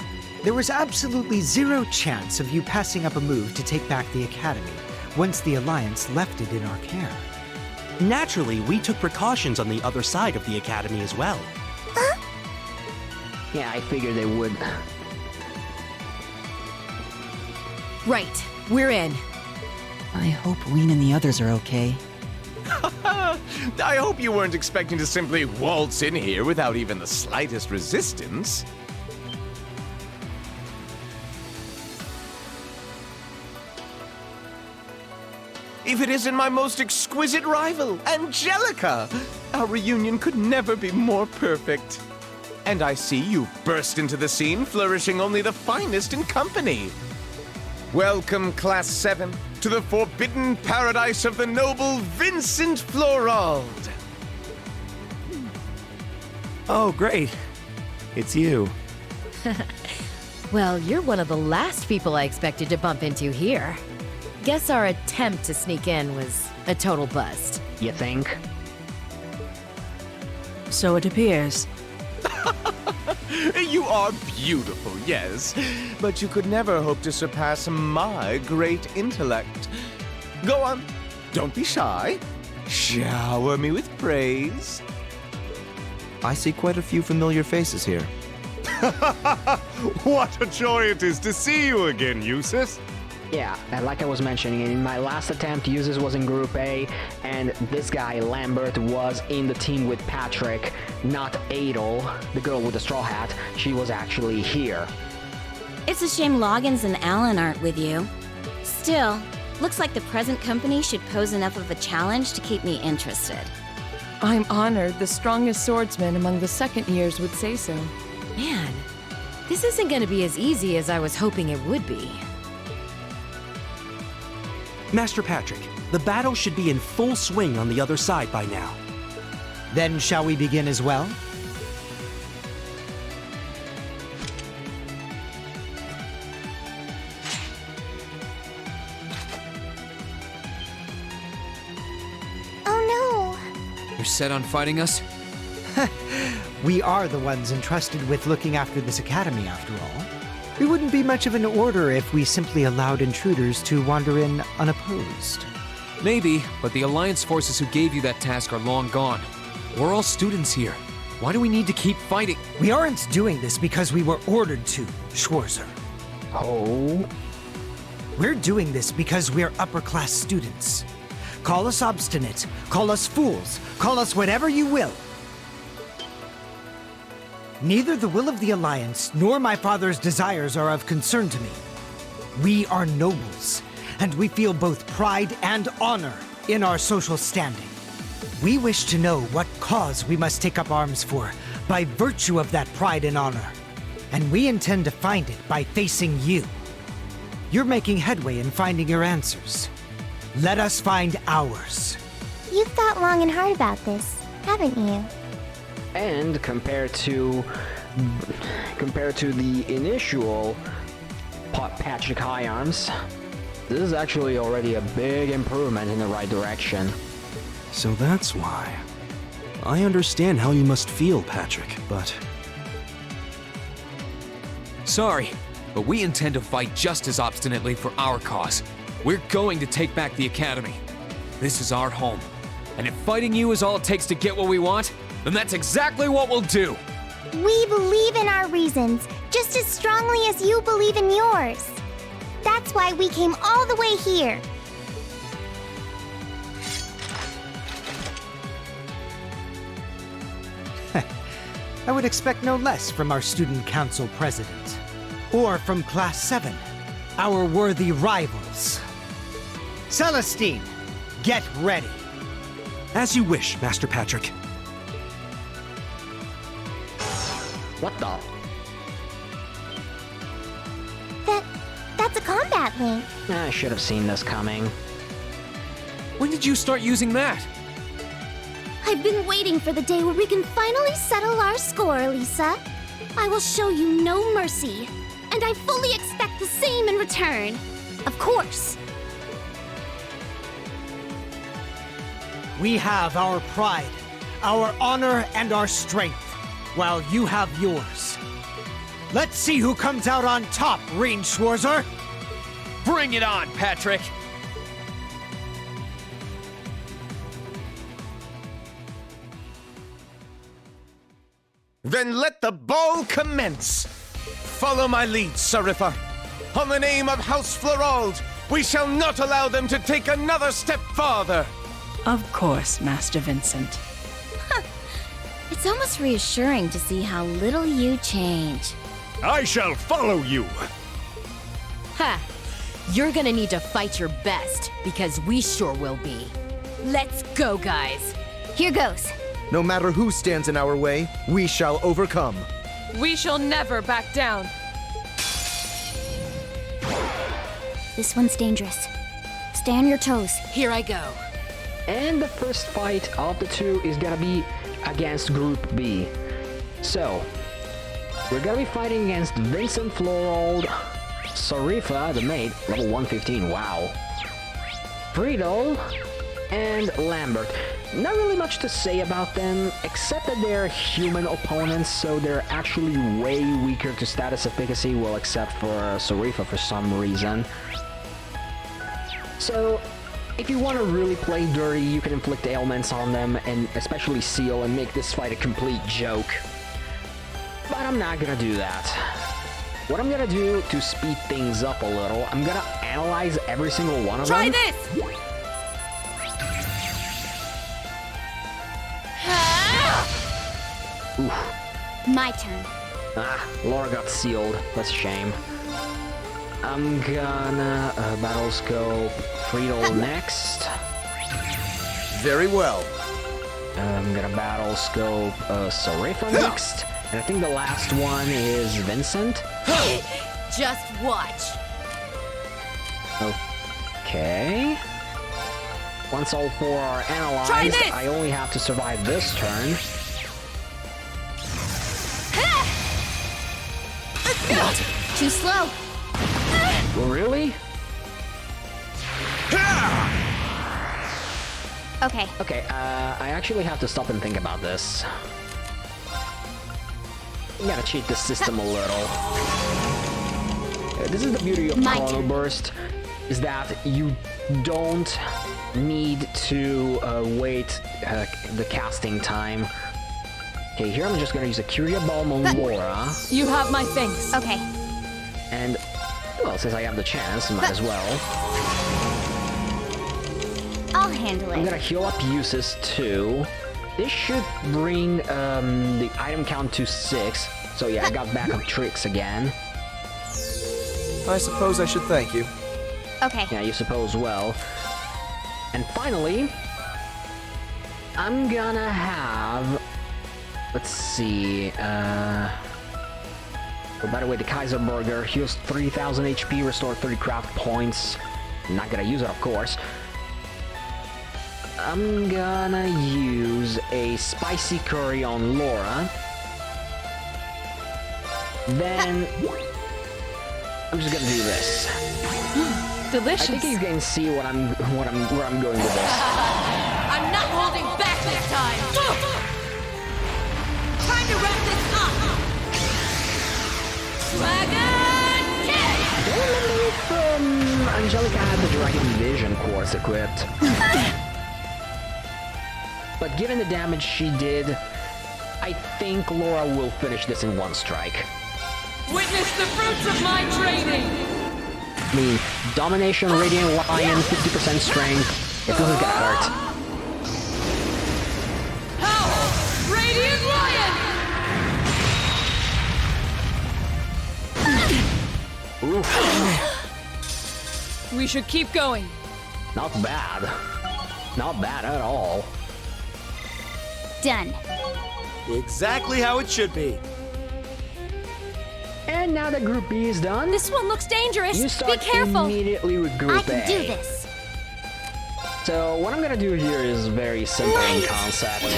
There was absolutely zero chance of you passing up a move to take back the Academy once the Alliance left it in our care. Naturally, we took precautions on the other side of the Academy as well. Yeah, I figured they would. Right, we're in. I hope Ween and the others are okay. I hope you weren't expecting to simply waltz in here without even the slightest resistance. If it isn't my most exquisite rival, Angelica! Our reunion could never be more perfect. And I see you burst into the scene, flourishing only the finest in company. Welcome, Class 7, to the forbidden paradise of the noble Vincent Florald. Oh, great. It's you. Well, you're one of the last people I expected to bump into here. Guess our attempt to sneak in was a total bust. You think? So it appears. You are beautiful, yes, but you could never hope to surpass my great intellect. Go on, don't be shy. Shower me with praise. I see quite a few familiar faces here. What a joy it is to see you again, Eustace. Yeah, and like I was mentioning, in my last attempt, Uses was in Group A, and this guy, Lambert, was in the team with Patrick, not Adel, the girl with the straw hat. She was actually here. It's a shame Loggins and Alan aren't with you. Still, looks like the present company should pose enough of a challenge to keep me interested. I'm honored the strongest swordsman among the second years would say so. Man, this isn't gonna be as easy as I was hoping it would be. Master Patrick, the battle should be in full swing on the other side by now. Then shall we begin as well? Oh You're set on fighting us? We are the ones entrusted with looking after this academy, after all. It wouldn't be much of an order if we simply allowed intruders to wander in unopposed. Maybe, but the Alliance forces who gave you that task are long gone. We're all students here. Why do we need to keep fighting? We aren't doing this because we were ordered to, Schwarzer. Oh? We're doing this because we're upper-class students. Call us obstinate, call us fools, call us whatever you will. Neither the will of the Alliance nor my father's desires are of concern to me. We are nobles, and we feel both pride and honor in our social standing. We wish to know what cause we must take up arms for by virtue of that pride and honor, and we intend to find it by facing you. You're making headway in finding your answers. Let us find ours. You've thought long and hard about this, haven't you? And compared to the initial Patrick High Arms, this is actually already a big improvement in the right direction. So that's why. I understand how you must feel, Patrick, but... Sorry, but we intend to fight just as obstinately for our cause. We're going to take back the Academy. This is our home. And if fighting you is all it takes to get what we want, then that's exactly what we'll do. We believe in our reasons, just as strongly as you believe in yours. That's why we came all the way here. I would expect no less from our student council president. Or from Class 7, our worthy rivals. Celestine, get ready. As you wish, Master Patrick. What the? That's a combat link. I should have seen this coming. When did you start using that? I've been waiting for the day where we can finally settle our score, Lisa. I will show you no mercy, and I fully expect the same in return. Of course. We have our pride, our honor, and our strength, while you have yours. Let's see who comes out on top, Range Schwarzer! Bring it on, Patrick! Then let the ball commence! Follow my lead, Sarifa. On the name of House Florald, we shall not allow them to take another step farther! Of course, Master Vincent. It's almost reassuring to see how little you change. I shall follow you! Ha! You're gonna need to fight your best, because we sure will be. Let's go, guys! Here goes. No matter who stands in our way, we shall overcome. We shall never back down. This one's dangerous. Stay on your toes. Here I go. And the first fight of the two is gonna be against Group B. So, we're gonna be fighting against Vincent Florald, Sarifa, the maid, level 115, wow. Friedel, and Lambert. Not really much to say about them, except that they're human opponents, so they're actually way weaker to status efficacy, well, except for Sarifa for some reason. So, if you want to really play dirty, you can inflict ailments on them, and especially Seal, and make this fight a complete joke. But I'm not gonna do that. What I'm gonna do to speed things up a little, I'm gonna analyze every single one of them. Try this! Oof. My turn. Ah, Laura got sealed. That's a shame. I'm gonna battle scope Friedel next. Very well. I'm gonna battle scope Sarifa next. And I think the last one is Vincent. Just watch. Okay. Once all four are analyzed, I only have to survive this turn. Too slow. Really? Okay. Okay, I actually have to stop and think about this. You gotta cheat the system a little. This is the beauty of Chrono Burst, is that you don't need to wait the casting time. Okay, here I'm just gonna use a Curia Balm on Laura. You have my things. Okay. And, well, since I have the chance, might as well. I'll handle it. I'm gonna heal up uses too. This should bring the item count to 6. So yeah, I got backup tricks again. I suppose I should thank you. Okay. Yeah, you suppose well. And finally, I'm gonna have... Let's see... Oh, by the way, the Kaiser Burger heals 3000 HP, restore 30 craft points. I'm not gonna use it, of course. I'm gonna use a spicy curry on Laura. Then I'm just gonna do this. Delicious. I think you can see where I'm going with this. I'm not holding back this time! Time to wrap this up! Dragon Kick! I don't remember if Angelica had the Dragon Vision course equipped. But given the damage she did, I think Laura will finish this in one strike. Witness the fruits of my training! I mean, Domination, Radiant Lion, 50% strength. It doesn't get hurt. Power! Radiant Lion! Oof. We should keep going. Not bad. Not bad at all. Done. Exactly how it should be. And now that Group B is done, This one looks dangerous. you start Be careful. immediately with Group I can A. do this. So what I'm gonna do here is very simple in concept. I'm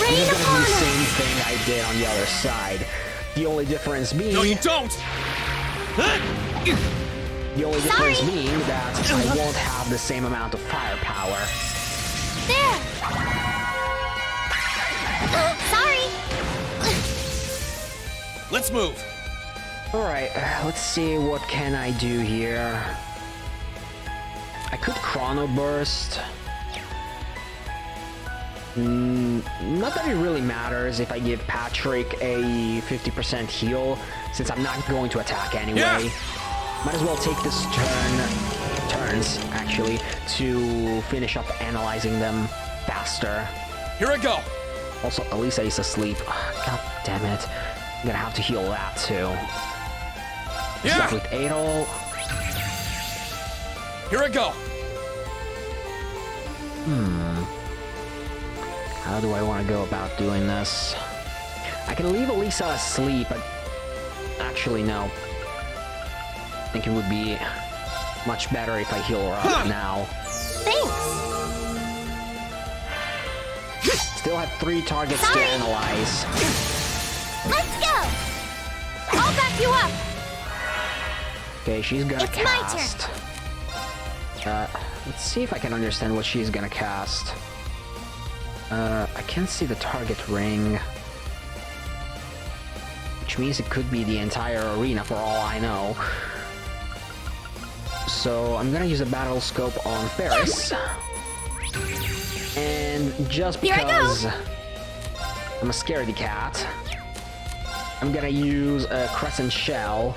Rain just gonna do upon the us. same thing I did on the other side. The only difference being... No, you don't! The only difference being that I won't have the same amount of firepower. There! Sorry! Let's move! Alright, let's see what can I do here. I could Chrono Burst. Not that it really matters if I give Patrick a 50% heal, since I'm not going to attack anyway. Yeah. Might as well take this turns, actually, to finish up analyzing them faster. Here I go! Also, Elisa is asleep. God damn it. I'm gonna have to heal that too. Yeah. Start with Adol. Here I go! How do I want to go about doing this? I can leave Elisa asleep, but... Actually, no. I think it would be much better if I heal her up now. Thanks! Still have 3 targets to analyze. Let's go! I'll back you up! Okay, she's gonna It's my cast. Let's see if I can understand what she's gonna cast. I can't see the target ring. Which means it could be the entire arena for all I know. So I'm gonna use a battle scope on Ferris. And just because I'm a scaredy cat, I'm gonna use a crescent shell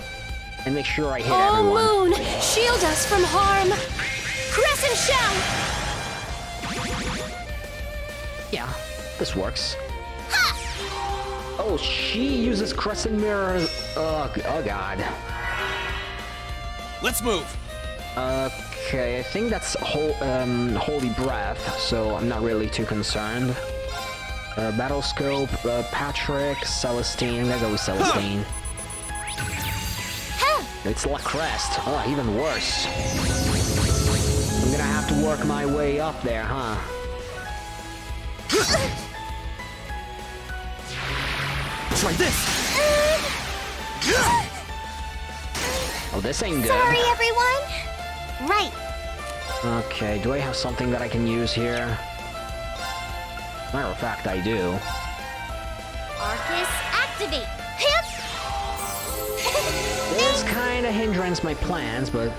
and make sure I hit everyone. Oh, Moon! Shield us from harm! Crescent Shell! Yeah, this works. Oh, she uses crescent mirrors. Oh god. Let's move! Okay, I think that's Holy Breath, so I'm not really too concerned. Battle Scope, Patrick, Celestine. I'm gonna go with Celestine. It's La Crest. Oh, even worse. I'm gonna have to work my way up there, huh? Try this! Oh, this ain't good. Sorry, everyone! Right. Okay, do I have something that I can use here? Matter of fact, I do. Arcus, activate! This kind of hindrance my plans, but...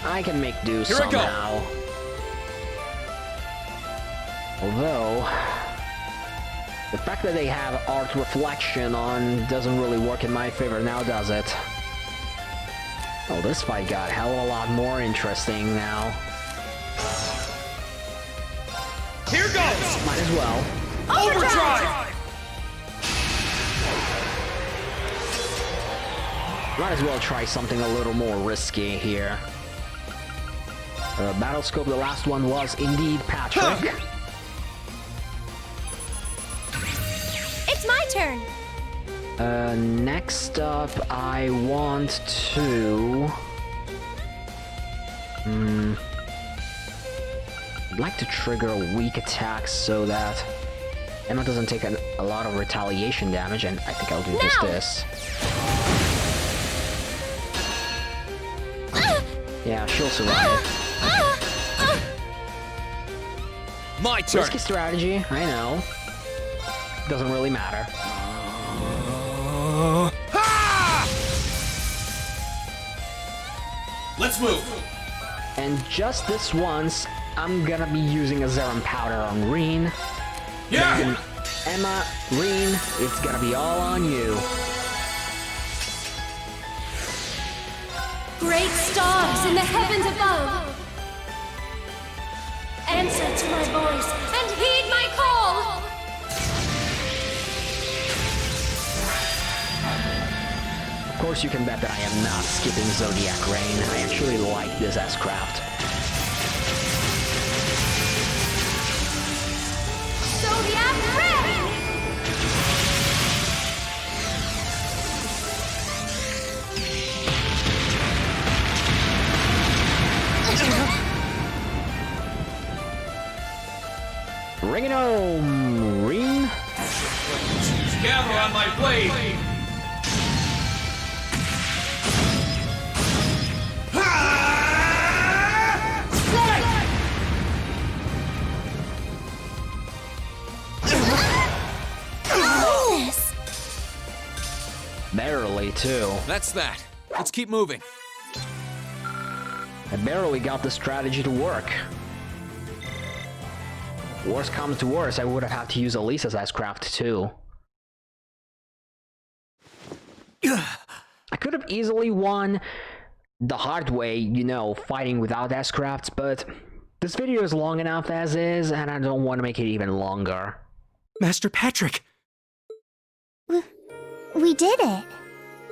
I can make do somehow. Although... the fact that they have art reflection on doesn't really work in my favor now, does it? Oh, this fight got a hell of a lot more interesting now. Here goes! Might as well. Overdrive! Might as well try something a little more risky here. Battle Scope, the last one was indeed Patrick. It's my turn! Next up, I want to I'd like to trigger weak attacks so that Emma doesn't take a lot of retaliation damage, and I think I'll do just this. Yeah, she'll survive. My turn! Risky strategy, I know. Doesn't really matter. Let's move! And just this once, I'm gonna be using a Zerum powder on Reen. Yeah! Then Emma, Reen, it's gonna be all on you. Great stars in the heavens above, answer to my voice and heed my call! Of course, you can bet that I am not skipping Zodiac Rain. I actually like this S-Craft. Zodiac Rain! Bring it home, Reen. Gather on my blade! Barely, too. That's that. Let's keep moving. I barely got the strategy to work. Worst comes to worst, I would have had to use Elisa's S-Craft too. I could have easily won the hard way, you know, fighting without S-Crafts, but this video is long enough as is, and I don't want to make it even longer. Master Patrick! We did it!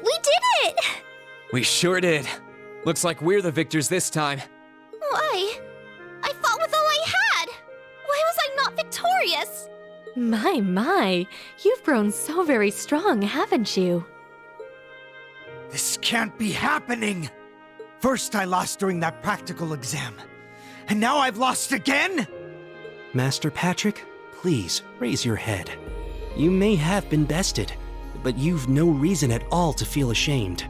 We did it! We sure did. Looks like we're the victors this time. Why? I fought with all I had! Why was I not victorious? My, you've grown so very strong, haven't you? This can't be happening! First I lost during that practical exam, and now I've lost again?! Master Patrick, please, raise your head. You may have been bested, but you've no reason at all to feel ashamed.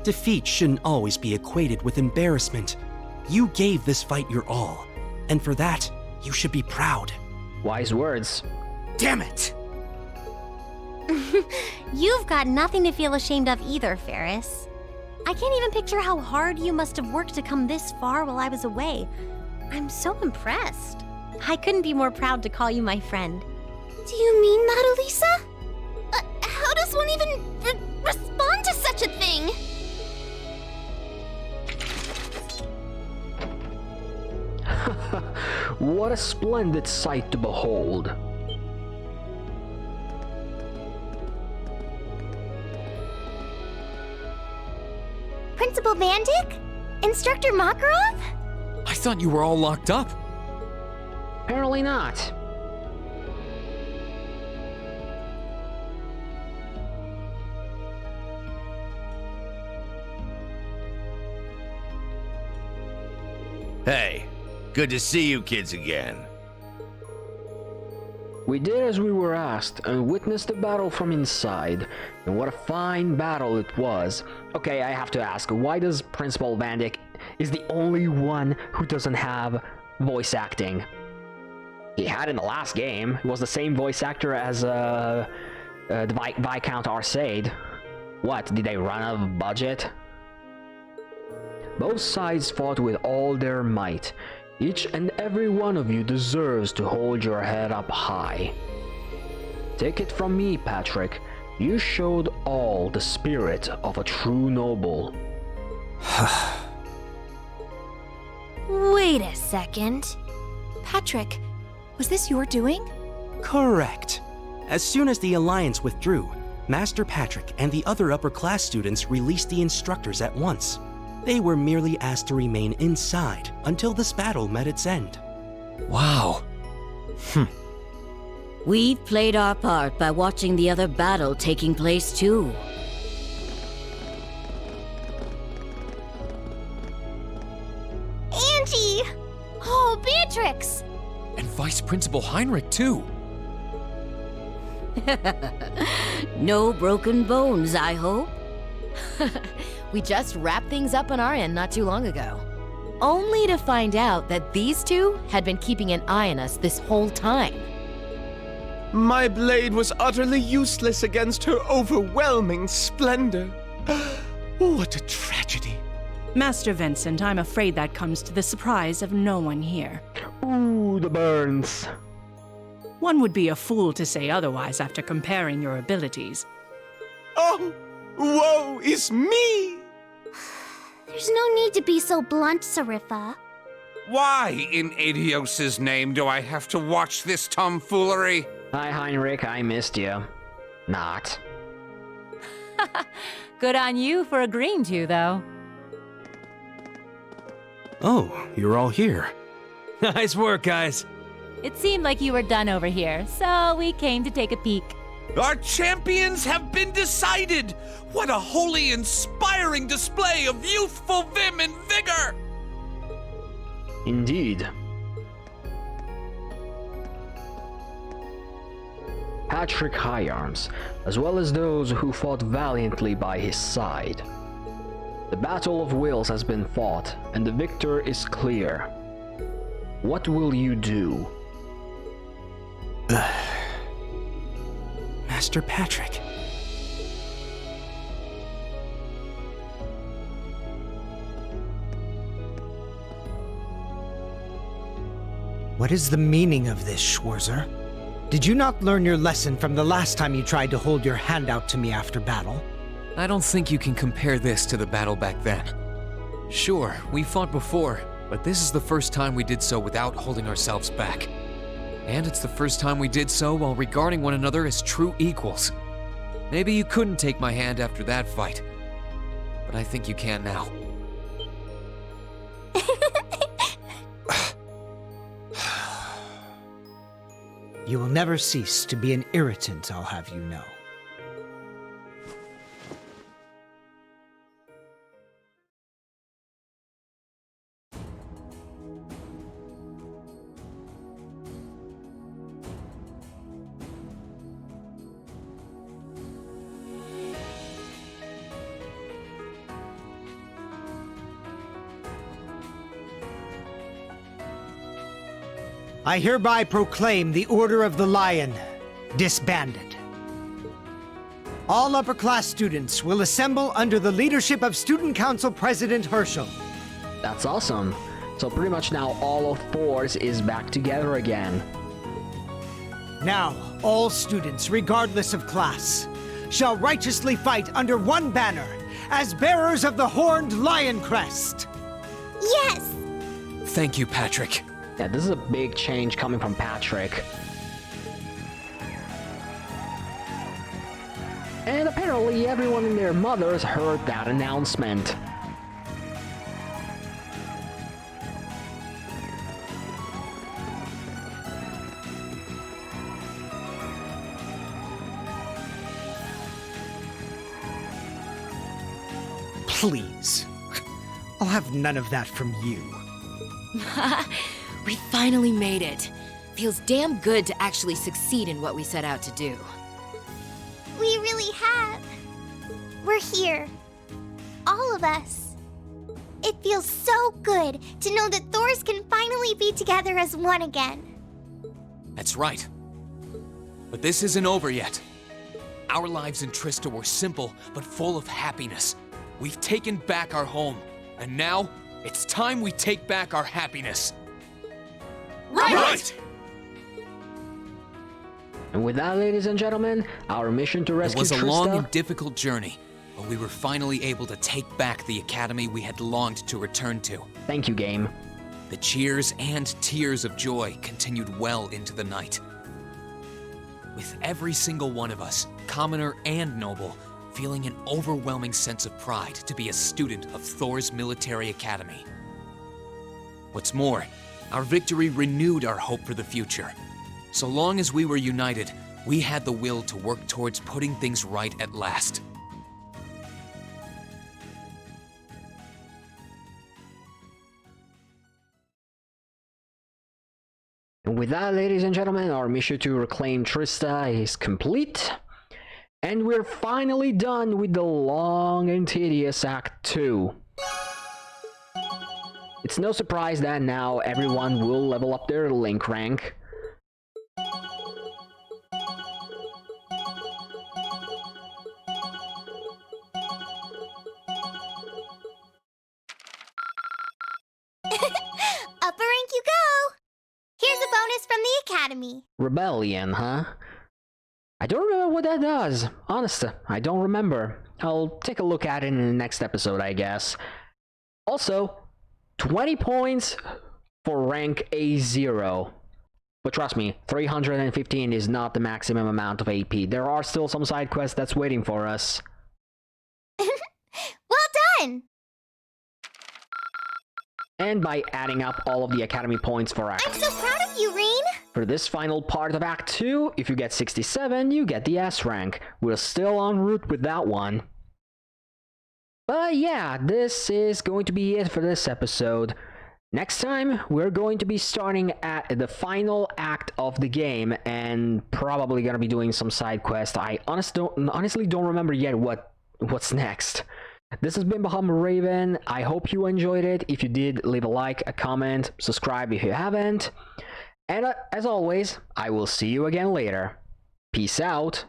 Defeat shouldn't always be equated with embarrassment. You gave this fight your all, and for that, you should be proud. Wise words. Damn it! You've got nothing to feel ashamed of either, Ferris. I can't even picture how hard you must have worked to come this far while I was away. I'm so impressed. I couldn't be more proud to call you my friend. Do you mean that, Elisa? How does one even respond to such a thing? What a splendid sight to behold. Principal Vandik? Instructor Makarov? I thought you were all locked up. Apparently not. Hey, good to see you kids again. We did as we were asked and witnessed the battle from inside, and what a fine battle it was. Okay, I have to ask, why does Principal Vandik is the only one who doesn't have voice acting? He had in the last game. He was the same voice actor as the Viscount Xseed. What, did they run out of budget? Both sides fought with all their might. Each and every one of you deserves to hold your head up high. Take it from me, Patrick. You showed all the spirit of a true noble. Wait a second. Patrick, was this your doing? Correct. As soon as the Alliance withdrew, Master Patrick and the other upper-class students released the instructors at once. They were merely asked to remain inside until this battle met its end. Wow. We've played our part by watching the other battle taking place too. Vice Principal Heinrich, too. No broken bones, I hope. We just wrapped things up on our end not too long ago. Only to find out that these two had been keeping an eye on us this whole time. My blade was utterly useless against her overwhelming splendor. What a tragedy. Master Vincent, I'm afraid that comes to the surprise of no one here. Ooh, the burns. One would be a fool to say otherwise after comparing your abilities. Oh, woe is me! There's no need to be so blunt, Sarifa. Why, in Adios's name, do I have to watch this tomfoolery? Hi, Heinrich, I missed you. Not. Good on you for agreeing to, though. Oh, you're all here. Nice work, guys. It seemed like you were done over here, so we came to take a peek. Our champions have been decided! What a wholly inspiring display of youthful vim and vigor! Indeed. Patrick Higharms, as well as those who fought valiantly by his side. The Battle of Wills has been fought, and the victor is clear. What will you do? Master Patrick. What is the meaning of this, Schwarzer? Did you not learn your lesson from the last time you tried to hold your hand out to me after battle? I don't think you can compare this to the battle back then. Sure, we fought before, but this is the first time we did so without holding ourselves back. And it's the first time we did so while regarding one another as true equals. Maybe you couldn't take my hand after that fight, but I think you can now. You will never cease to be an irritant, I'll have you know. I hereby proclaim the Order of the Lion disbanded. All upper-class students will assemble under the leadership of Student Council President Herschel. That's awesome. So pretty much now all of Thors is back together again. Now, all students, regardless of class, shall righteously fight under one banner as bearers of the Horned Lion Crest. Yes! Thank you, Patrick. Yeah, this is a big change coming from Patrick. And apparently everyone and their mothers heard that announcement. Please. I'll have none of that from you. We finally made it. Feels damn good to actually succeed in what we set out to do. We really have. We're here. All of us. It feels so good to know that Thors can finally be together as one again. That's right. But this isn't over yet. Our lives in Trista were simple, but full of happiness. We've taken back our home, and now it's time we take back our happiness. Right! And with that, ladies and gentlemen, our mission to rescue It was a Trista... long and difficult journey, but we were finally able to take back the academy we had longed to return to. Thank you, game. The cheers and tears of joy continued well into the night. With every single one of us, commoner and noble, feeling an overwhelming sense of pride to be a student of Thors Military Academy. What's more, our victory renewed our hope for the future. So long as we were united, we had the will to work towards putting things right at last. with that, ladies and gentlemen, our mission to reclaim Trista is complete. And we're finally done with the long and tedious Act 2. It's no surprise that now everyone will level up their Link rank. Upper rank you go! Here's a bonus from the Academy. Rebellion, huh? I don't remember what that does. Honestly, I don't remember. I'll take a look at it in the next episode, I guess. Also, 20 points for rank A0. But trust me, 315 is not the maximum amount of AP. There are still some side quests that's waiting for us. Well done! And by adding up all of the Academy points for Act... I'm so proud of you, Reen! For this final part of Act 2, if you get 67, you get the S rank. We're still en route with that one. But yeah, this is going to be it for this episode. Next time, we're going to be starting at the final act of the game, and probably gonna be doing some side quests. I honestly don't remember yet what's next. This has been Bahama Raven. I hope you enjoyed it. If you did, leave a like, a comment, subscribe if you haven't. And as always, I will see you again later. Peace out.